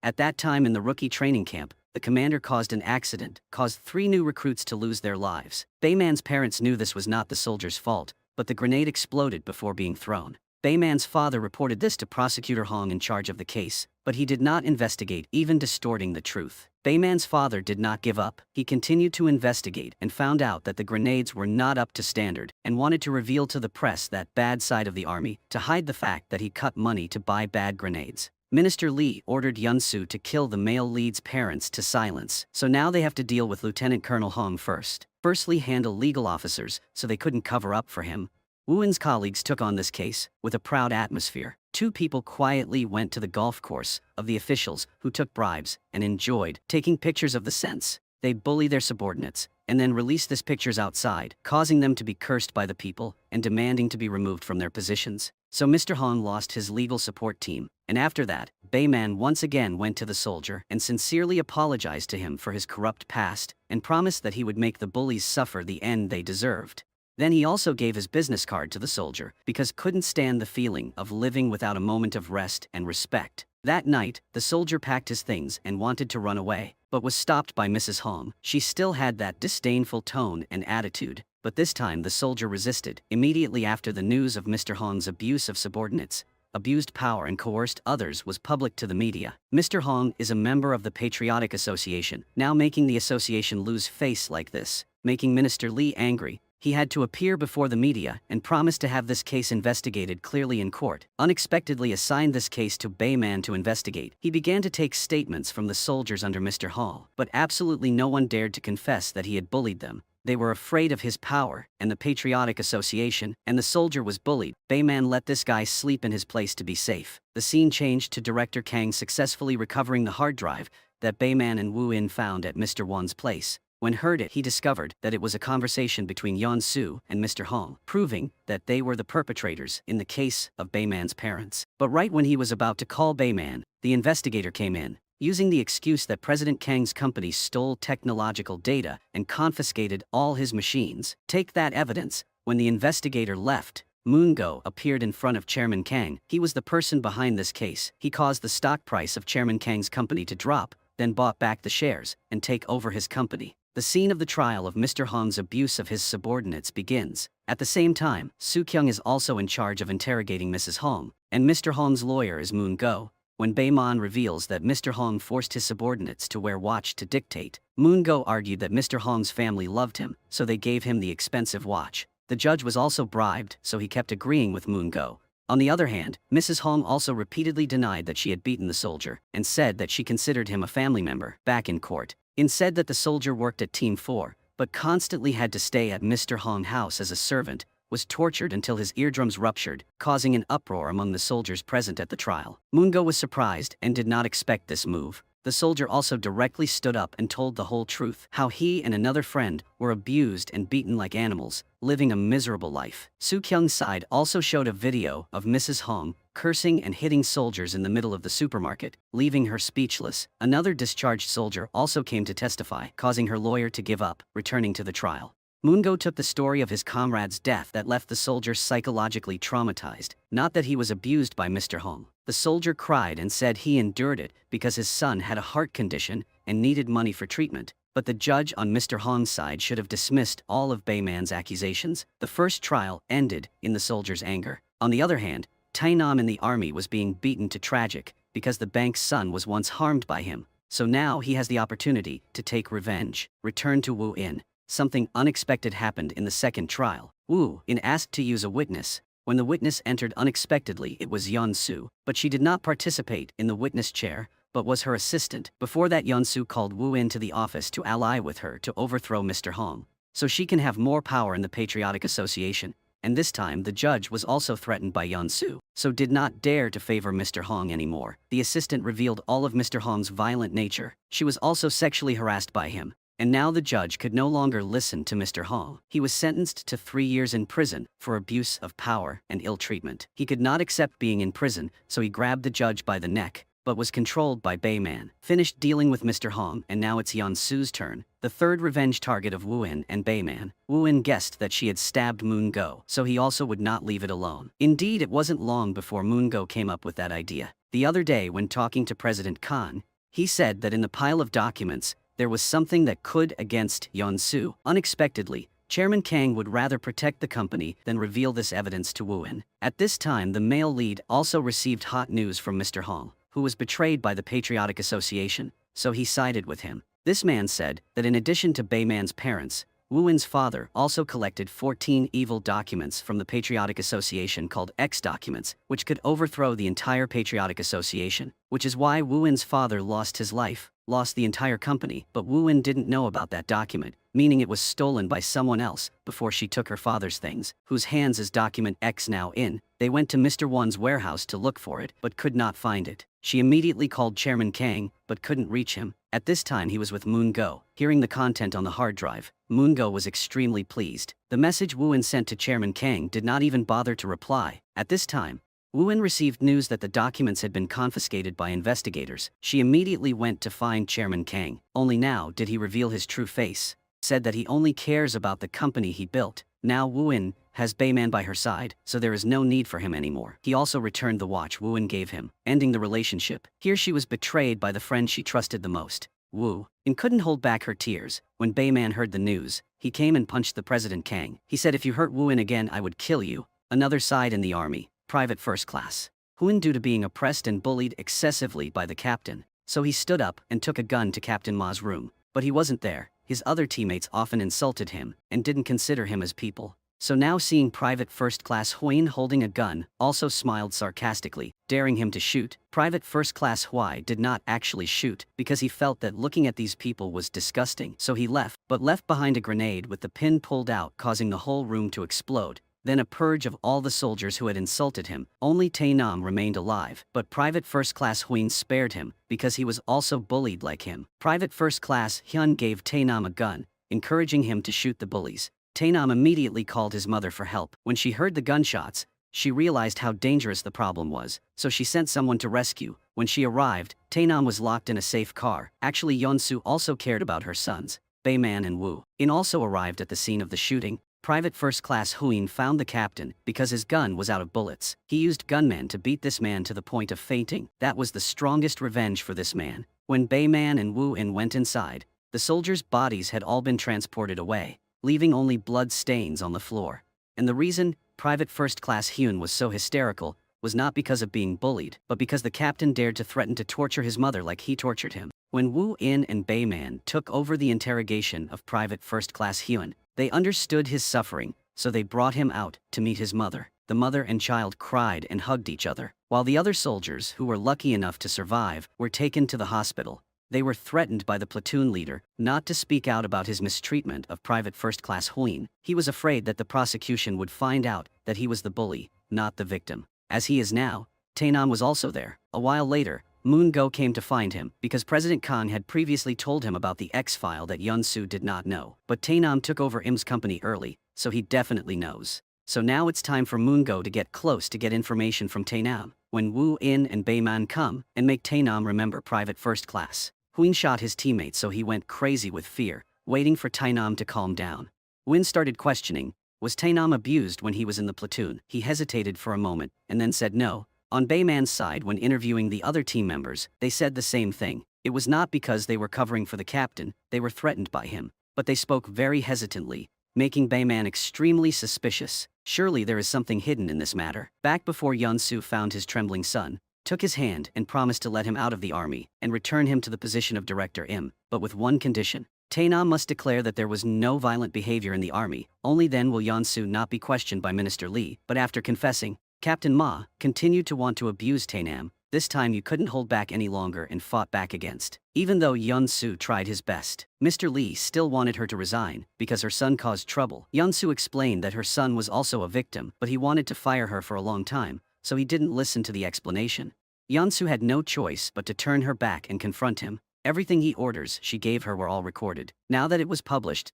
at that time in the rookie training camp, the commander caused an accident, caused 3 new recruits to lose their lives. Bayman's parents knew this was not the soldier's fault, but the grenade exploded before being thrown. Bayman's father reported this to Prosecutor Hong in charge of the case, but he did not investigate, even distorting the truth. Bayman's father did not give up. He continued to investigate and found out that the grenades were not up to standard and wanted to reveal to the press that bad side of the army to hide the fact that he cut money to buy bad grenades. Minister Lee ordered Yunsu to kill the male lead's parents to silence, so now they have to deal with Lieutenant Colonel Hong first. Firstly, handle legal officers, so they couldn't cover up for him. Wu's colleagues took on this case with a proud atmosphere. 2 people quietly went to the golf course of the officials who took bribes and enjoyed taking pictures of the scents. They bully their subordinates and then release these pictures outside, causing them to be cursed by the people and demanding to be removed from their positions. So Mr. Hong lost his legal support team, and after that, Bayman once again went to the soldier and sincerely apologized to him for his corrupt past and promised that he would make the bullies suffer the end they deserved. Then he also gave his business card to the soldier because couldn't stand the feeling of living without a moment of rest and respect. That night, the soldier packed his things and wanted to run away, but was stopped by Mrs. Hong. She still had that disdainful tone and attitude, but this time the soldier resisted. Immediately after the news of Mr. Hong's abuse of subordinates, abused power and coerced others was public to the media. Mr. Hong is a member of the Patriotic Association, now making the association lose face like this, making Minister Lee angry. He had to appear before the media and promised to have this case investigated clearly in court. Unexpectedly assigned this case to Bayman to investigate. He began to take statements from the soldiers under Mr. Hall, but absolutely no one dared to confess that he had bullied them. They were afraid of his power and the Patriotic Association, and the soldier was bullied. Bayman let this guy sleep in his place to be safe. The scene changed to Director Kang successfully recovering the hard drive that Bayman and Wu In found at Mr. Wan's place. When heard it, he discovered that it was a conversation between Yunsu and Mr. Hong, proving that they were the perpetrators in the case of Bayman's parents. But right when he was about to call Bayman, the investigator came in, using the excuse that President Kang's company stole technological data and confiscated all his machines. Take that evidence. When the investigator left, Moon-go appeared in front of Chairman Kang. He was the person behind this case. He caused the stock price of Chairman Kang's company to drop, then bought back the shares and take over his company. The scene of the trial of Mr. Hong's abuse of his subordinates begins. At the same time, Soo-kyung is also in charge of interrogating Mrs. Hong, and Mr. Hong's lawyer is Moon-go. When Bayman reveals that Mr. Hong forced his subordinates to wear watch to dictate, Moon-go argued that Mr. Hong's family loved him, so they gave him the expensive watch. The judge was also bribed, so he kept agreeing with Moon-go. On the other hand, Mrs. Hong also repeatedly denied that she had beaten the soldier, and said that she considered him a family member. Back in court, In said that the soldier worked at Team 4, but constantly had to stay at Mr. Hong's house as a servant, was tortured until his eardrums ruptured, causing an uproar among the soldiers present at the trial. Moon-go was surprised and did not expect this move. The soldier also directly stood up and told the whole truth, how he and another friend were abused and beaten like animals, living a miserable life. Soo-kyung's side also showed a video of Mrs. Hong cursing and hitting soldiers in the middle of the supermarket, leaving her speechless. Another discharged soldier also came to testify, causing her lawyer to give up, returning to the trial. Moongo took the story of his comrade's death that left the soldier psychologically traumatized, not that he was abused by Mr. Hong. The soldier cried and said he endured it because his son had a heart condition and needed money for treatment. But the judge on Mr. Hong's side should have dismissed all of Bayman's accusations. The first trial ended in the soldier's anger. On the other hand, Tainam in the army was being beaten to tragic because the bank's son was once harmed by him. So now he has the opportunity to take revenge. Return to Wu In. Something unexpected happened in the second trial. Wu In asked to use a witness. When the witness entered unexpectedly, it was Yeon-su, but she did not participate in the witness chair, but was her assistant. Before that, Yeon-su called Wu In to the office to ally with her to overthrow Mr. Hong, so she can have more power in the Patriotic Association. And this time the judge was also threatened by Yeon-su, so did not dare to favor Mr. Hong anymore. The assistant revealed all of Mr. Hong's violent nature. She was also sexually harassed by him. And now the judge could no longer listen to Mr. Hong. He was sentenced to 3 years in prison for abuse of power and ill treatment. He could not accept being in prison, so he grabbed the judge by the neck, but was controlled by Bayman. Finished dealing with Mr. Hong, and now it's Yeon-su's turn, the third revenge target of Wu In and Bayman. Wu In guessed that she had stabbed Moon-go, so he also would not leave it alone. Indeed, it wasn't long before Moon-go came up with that idea. The other day, when talking to President Khan, he said that in the pile of documents, there was something that could against Yeon-su. Unexpectedly, Chairman Kang would rather protect the company than reveal this evidence to Wu In. At this time, the male lead also received hot news from Mr. Hong, who was betrayed by the Patriotic Association, so he sided with him. This man said that in addition to Bayman's parents, Wu In's father also collected 14 evil documents from the Patriotic Association called X documents, which could overthrow the entire Patriotic Association, which is why Wu In's father lost his life, lost the entire company, but Wu In didn't know about that document, meaning it was stolen by someone else before she took her father's things, whose hands is document X now in. They went to Mr. Won's warehouse to look for it, but could not find it. She immediately called Chairman Kang, but couldn't reach him. At this time he was with Moon-go. Hearing the content on the hard drive, Moon-go was extremely pleased. The message Wu In sent to Chairman Kang did not even bother to reply. At this time, Wu In received news that the documents had been confiscated by investigators. She immediately went to find Chairman Kang. Only now did he reveal his true face. Said that he only cares about the company he built. Now Wu In has Bayman by her side, so there is no need for him anymore. He also returned the watch Wu In gave him, ending the relationship. Here she was betrayed by the friend she trusted the most. Wu In couldn't hold back her tears. When Bayman heard the news, he came and punched the President Kang. He said, "If you hurt Wu In again, I would kill you." Another side in the army. Private First Class Wu In, due to being oppressed and bullied excessively by the captain, so he stood up and took a gun to Captain Ma's room. But he wasn't there. His other teammates often insulted him and didn't consider him as people. So now seeing Private First Class Huin holding a gun, also smiled sarcastically, daring him to shoot. Private First Class Hui did not actually shoot because he felt that looking at these people was disgusting, so he left, but left behind a grenade with the pin pulled out, causing the whole room to explode. Then a purge of all the soldiers who had insulted him. Only Tae-nam remained alive, but Private First Class Huin spared him because he was also bullied like him. Private First Class Hyun gave Tae-nam a gun, encouraging him to shoot the bullies. Tae-nam immediately called his mother for help. When she heard the gunshots, she realized how dangerous the problem was, so she sent someone to rescue. When she arrived, Tae-nam was locked in a safe car. Actually, Yeon-su also cared about her sons, Bayman and Wu In also arrived at the scene of the shooting. Private First Class Huin found the captain because his gun was out of bullets. He used gunmen to beat this man to the point of fainting. That was the strongest revenge for this man. When Bayman and Wu In went inside, the soldiers' bodies had all been transported away, leaving only blood stains on the floor. And the reason Private First Class Hyun was so hysterical was not because of being bullied, but because the captain dared to threaten to torture his mother like he tortured him. When Wu In and Bayman took over the interrogation of Private First Class Hyun, they understood his suffering, so they brought him out to meet his mother. The mother and child cried and hugged each other, while the other soldiers who were lucky enough to survive were taken to the hospital. They were threatened by the platoon leader not to speak out about his mistreatment of Private First Class Huin. He was afraid that the prosecution would find out that he was the bully, not the victim. As he is now, Tae-nam was also there. A while later, Moon-go came to find him because President Kang had previously told him about the X file that Yeon-su did not know. But Tae-nam took over Im's company early, so he definitely knows. So now it's time for Moon-go to get close to get information from Tae-nam. When Wu In and Bayman come and make Tae-nam remember Private First Class Huin shot his teammate, so he went crazy with fear, waiting for Tae-nam to calm down. Win started questioning, was Taenam abused when he was in the platoon? He hesitated for a moment, and then said no. On Bayman's side, when interviewing the other team members, they said the same thing. It was not because they were covering for the captain, they were threatened by him. But they spoke very hesitantly, making Bayman extremely suspicious. Surely there is something hidden in this matter. Back before Yeonsu found his trembling son, took his hand and promised to let him out of the army and return him to the position of Director Im, but with one condition. Taenam must declare that there was no violent behavior in the army, only then will Yeonsu not be questioned by Minister Lee. But after confessing, Captain Ma continued to want to abuse Taenam. This time you couldn't hold back any longer and fought back against. Even though Yeonsu tried his best, Mr. Lee still wanted her to resign because her son caused trouble. Yeonsu explained that her son was also a victim, but he wanted to fire her for a long time, so he didn't listen to the explanation. Yeonsu had no choice but to turn her back and confront him. Everything he orders she gave her were all recorded. Now that it was published,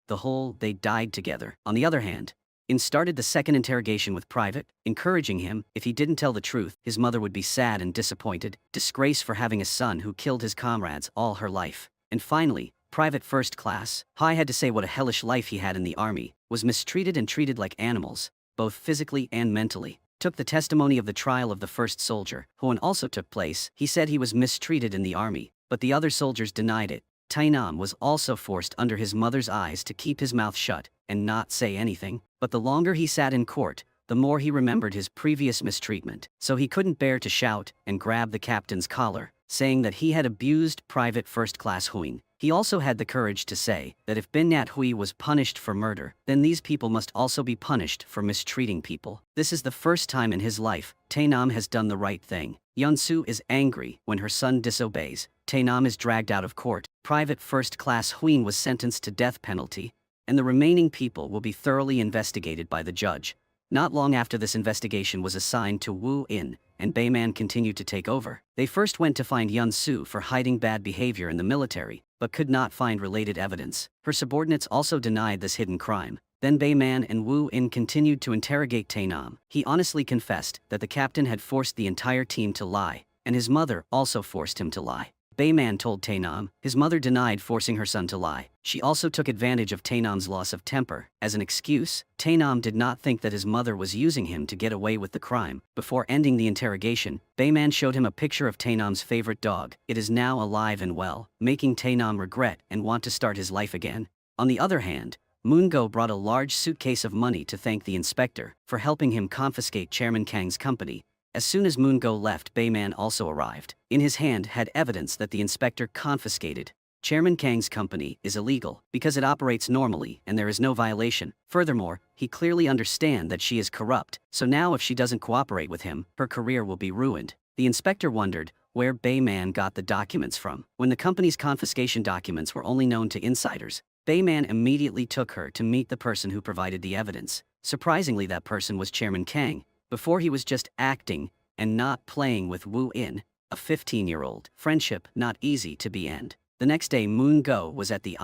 they died together. On the other hand, In started the second interrogation with Private, encouraging him, if he didn't tell the truth, his mother would be sad and disappointed, disgrace for having a son who killed his comrades all her life. And finally, Private First Class, Hai had to say what a hellish life he had in the army, was mistreated and treated like animals, both physically and mentally. Took the testimony of the trial of the first soldier, who also took place. He said he was mistreated in the army, but the other soldiers denied it. Taenam was also forced under his mother's eyes to keep his mouth shut and not say anything, but the longer he sat in court, the more he remembered his previous mistreatment. So he couldn't bear to shout and grab the captain's collar, saying that he had abused Private First Class Huing. He also had the courage to say that if Bin Nat Hui was punished for murder, then these people must also be punished for mistreating people. This is the first time in his life Taenam has done the right thing. Yeonsu is angry when her son disobeys. Taenam is dragged out of court. Private First Class Huing was sentenced to death penalty, and the remaining people will be thoroughly investigated by the judge. Not long after this investigation was assigned to Wu In, and Bayman continued to take over. They first went to find Yeonsu for hiding bad behavior in the military, but could not find related evidence. Her subordinates also denied this hidden crime. Then Bayman and Wu In continued to interrogate Taenam. He honestly confessed that the captain had forced the entire team to lie, and his mother also forced him to lie. Bayman told Taenam his mother denied forcing her son to lie. She also took advantage of Taenam's loss of temper. As an excuse, Taenam did not think that his mother was using him to get away with the crime. Before ending the interrogation, Bayman showed him a picture of Taenam's favorite dog. It is now alive and well, making Taenam regret and want to start his life again. On the other hand, Moon-go brought a large suitcase of money to thank the inspector for helping him confiscate Chairman Kang's company. As soon as Moon-go left, Bayman also arrived. In his hand had evidence that the inspector confiscated Chairman Kang's company is illegal because it operates normally and there is no violation. Furthermore, he clearly understands that she is corrupt, so now if she doesn't cooperate with him, her career will be ruined. The inspector wondered where Bayman got the documents from. When the company's confiscation documents were only known to insiders, Bayman immediately took her to meet the person who provided the evidence. Surprisingly, that person was Chairman Kang. Before he was just acting and not playing with Wu In, a 15-year-old. Friendship not easy to be end. The next day Moon-go was at the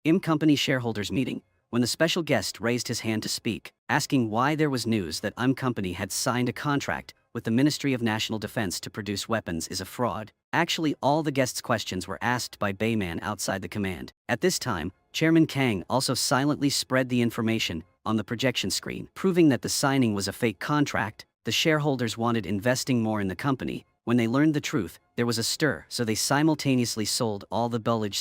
Im company shareholders meeting when the special guest raised his hand to speak, asking why there was news that company had signed a contract with the Ministry of National Defense to produce weapons is a fraud. Actually, all the guests' questions were asked by Bayman outside the command. At this time, Chairman Kang also silently spread the information on the projection screen, proving that the signing was a fake contract. The shareholders wanted investing more in the company. When they learned the truth, there was a stir, so they simultaneously sold all the Bullied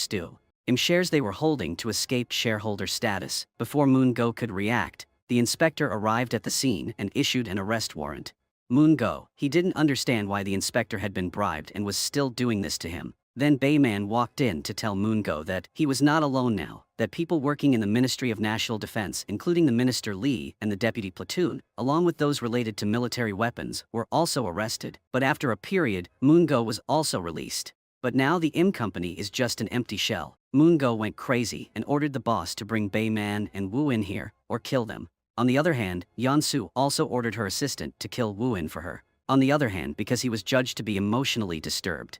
Im shares they were holding to escape shareholder status. Before Moon-go could react, the inspector arrived at the scene and issued an arrest warrant. Moon-go, he didn't understand why the inspector had been bribed and was still doing this to him. Then Bayman walked in to tell Moon-go that he was not alone now, that people working in the Ministry of National Defense, including the Minister Lee and the deputy platoon, along with those related to military weapons, were also arrested. But after a period, Moon-go was also released. But now the Im company is just an empty shell. Moon-go went crazy and ordered the boss to bring Bayman and Wu In here, or kill them. On the other hand, Yeonsu also ordered her assistant to kill Wu In for her. On the other hand, because he was judged to be emotionally disturbed.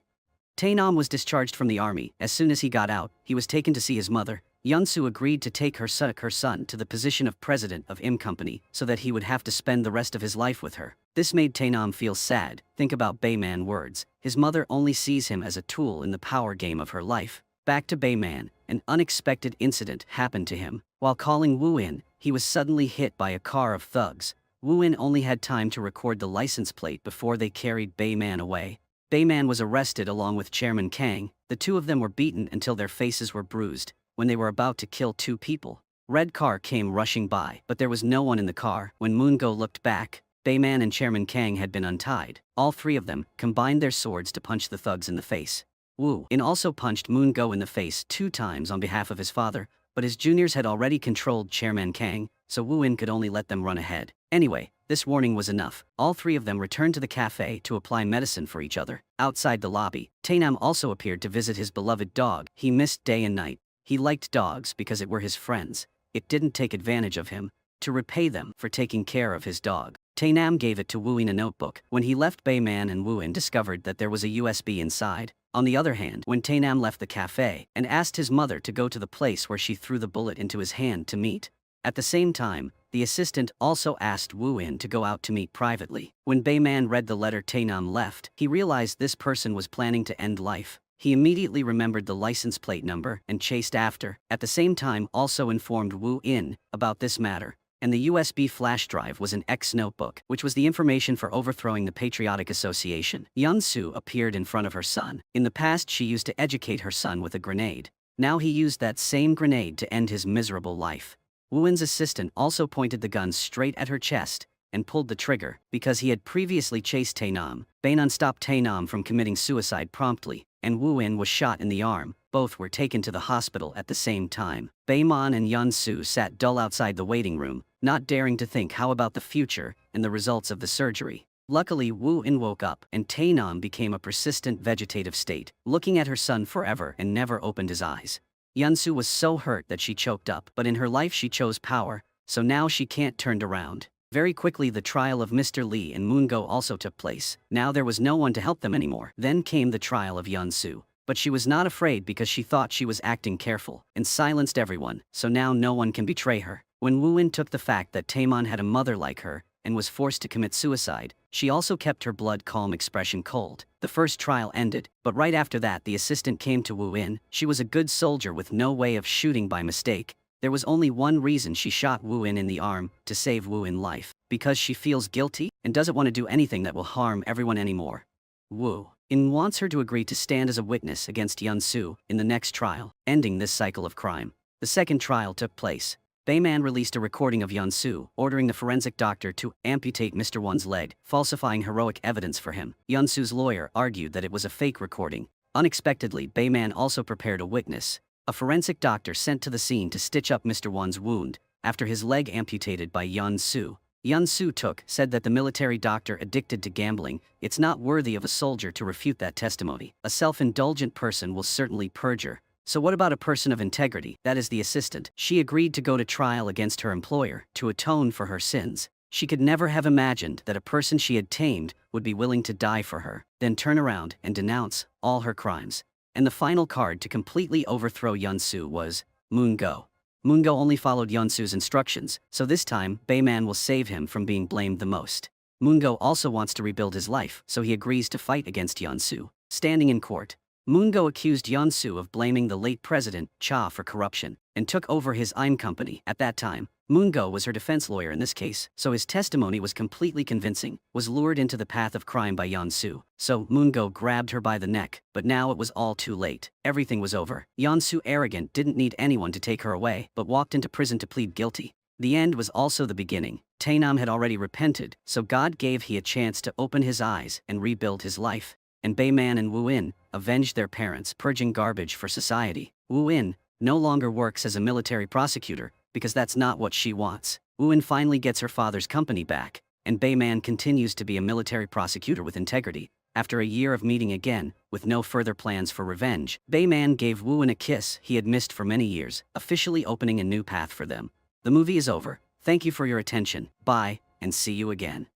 Taenam was discharged from the army. As soon as he got out, he was taken to see his mother. Yeonsu agreed to take her son to the position of president of Im company so that he would have to spend the rest of his life with her. This made Taenam feel sad. Think about Bayman's words. His mother only sees him as a tool in the power game of her life. Back to Bayman, an unexpected incident happened to him. While calling Wu In, he was suddenly hit by a car of thugs. Wu In only had time to record the license plate before they carried Bayman away. Bayman was arrested along with Chairman Kang. The two of them were beaten until their faces were bruised. When they were about to kill two people, red car came rushing by, but there was no one in the car. When Moongo looked back, Bayman and Chairman Kang had been untied. All three of them combined their swords to punch the thugs in the face. Wu In also punched Moongo in the face 2 times on behalf of his father, but his juniors had already controlled Chairman Kang, so Wu In could only let them run ahead. Anyway, this warning was enough. All three of them returned to the cafe to apply medicine for each other. Outside the lobby, Taenam also appeared to visit his beloved dog. He missed day and night. He liked dogs because it were his friends. It didn't take advantage of him. To repay them for taking care of his dog, Taenam gave it to Wu In a notebook. When he left, Bayman and Wu In discovered that there was a USB inside. On the other hand, when Taenam left the cafe and asked his mother to go to the place where she threw the bullet into his hand to meet. At the same time, the assistant also asked Wu In to go out to meet privately. When Bayman read the letter Taenam left, he realized this person was planning to end life. He immediately remembered the license plate number and chased after. At the same time, also informed Wu In about this matter. And the USB flash drive was an ex-notebook, which was the information for overthrowing the Patriotic Association. Yun-Su appeared in front of her son. In the past, she used to educate her son with a grenade. Now he used that same grenade to end his miserable life. Wu In's assistant also pointed the gun straight at her chest and pulled the trigger. Because he had previously chased Taenam, Bayman stopped Taenam from committing suicide promptly, and Wu In was shot in the arm. Both were taken to the hospital at the same time. Bayman and Yun-Su sat dull outside the waiting room, not daring to think how about the future and the results of the surgery. Luckily, Wu In woke up, and Taenam became a persistent vegetative state, looking at her son forever and never opened his eyes. Yun-Su was so hurt that she choked up, but in her life she chose power, so now she can't turn around. Very quickly, the trial of Mr. Lee and Moongo also took place. Now there was no one to help them anymore. Then came the trial of Yun-Su. But she was not afraid because she thought she was acting careful and silenced everyone, so now no one can betray her. When Wu In took the fact that Taemon had a mother like her and was forced to commit suicide, she also kept her blood calm expression cold. The first trial ended, but right after that the assistant came to Wu In. She was a good soldier with no way of shooting by mistake. There was only one reason she shot Wu In the arm, to save Wu In life. Because she feels guilty and doesn't want to do anything that will harm everyone anymore. Wu In wants her to agree to stand as a witness against Yun-Su in the next trial, ending this cycle of crime. The second trial took place. Bayman released a recording of Yun-Su, ordering the forensic doctor to amputate Mr. Won's leg, falsifying heroic evidence for him. Yun-Su's lawyer argued that it was a fake recording. Unexpectedly, Bayman also prepared a witness, a forensic doctor sent to the scene to stitch up Mr. Won's wound, after his leg amputated by Yun-Su. Yun-Su said that the military doctor addicted to gambling. It's not worthy of a soldier to refute that testimony. A self-indulgent person will certainly perjure. So what about a person of integrity? That is the assistant. She agreed to go to trial against her employer to atone for her sins. She could never have imagined that a person she had tamed would be willing to die for her, then turn around and denounce all her crimes. And the final card to completely overthrow Yun-Su was Moongo. Moongo only followed Yun-Su's instructions, so this time, Bayman will save him from being blamed the most. Moongo also wants to rebuild his life, so he agrees to fight against Yun-Su. Standing in court, Moongo accused Yun-Su of blaming the late president, Cha, for corruption, and took over his IM company. At that time, Moongo was her defense lawyer in this case, so his testimony was completely convincing. Was lured into the path of crime by Yun-Su, so Moongo grabbed her by the neck, but now it was all too late. Everything was over. Yun-Su, arrogant, didn't need anyone to take her away, but walked into prison to plead guilty. The end was also the beginning. Taenam had already repented, so God gave he a chance to open his eyes and rebuild his life. And Bayman and Wu In avenged their parents, purging garbage for society. Wu In no longer works as a military prosecutor, because that's not what she wants. Wu In finally gets her father's company back, and Bayman continues to be a military prosecutor with integrity. After a year of meeting again, with no further plans for revenge, Bayman gave Wu In a kiss he had missed for many years, officially opening a new path for them. The movie is over. Thank you for your attention. Bye, and see you again.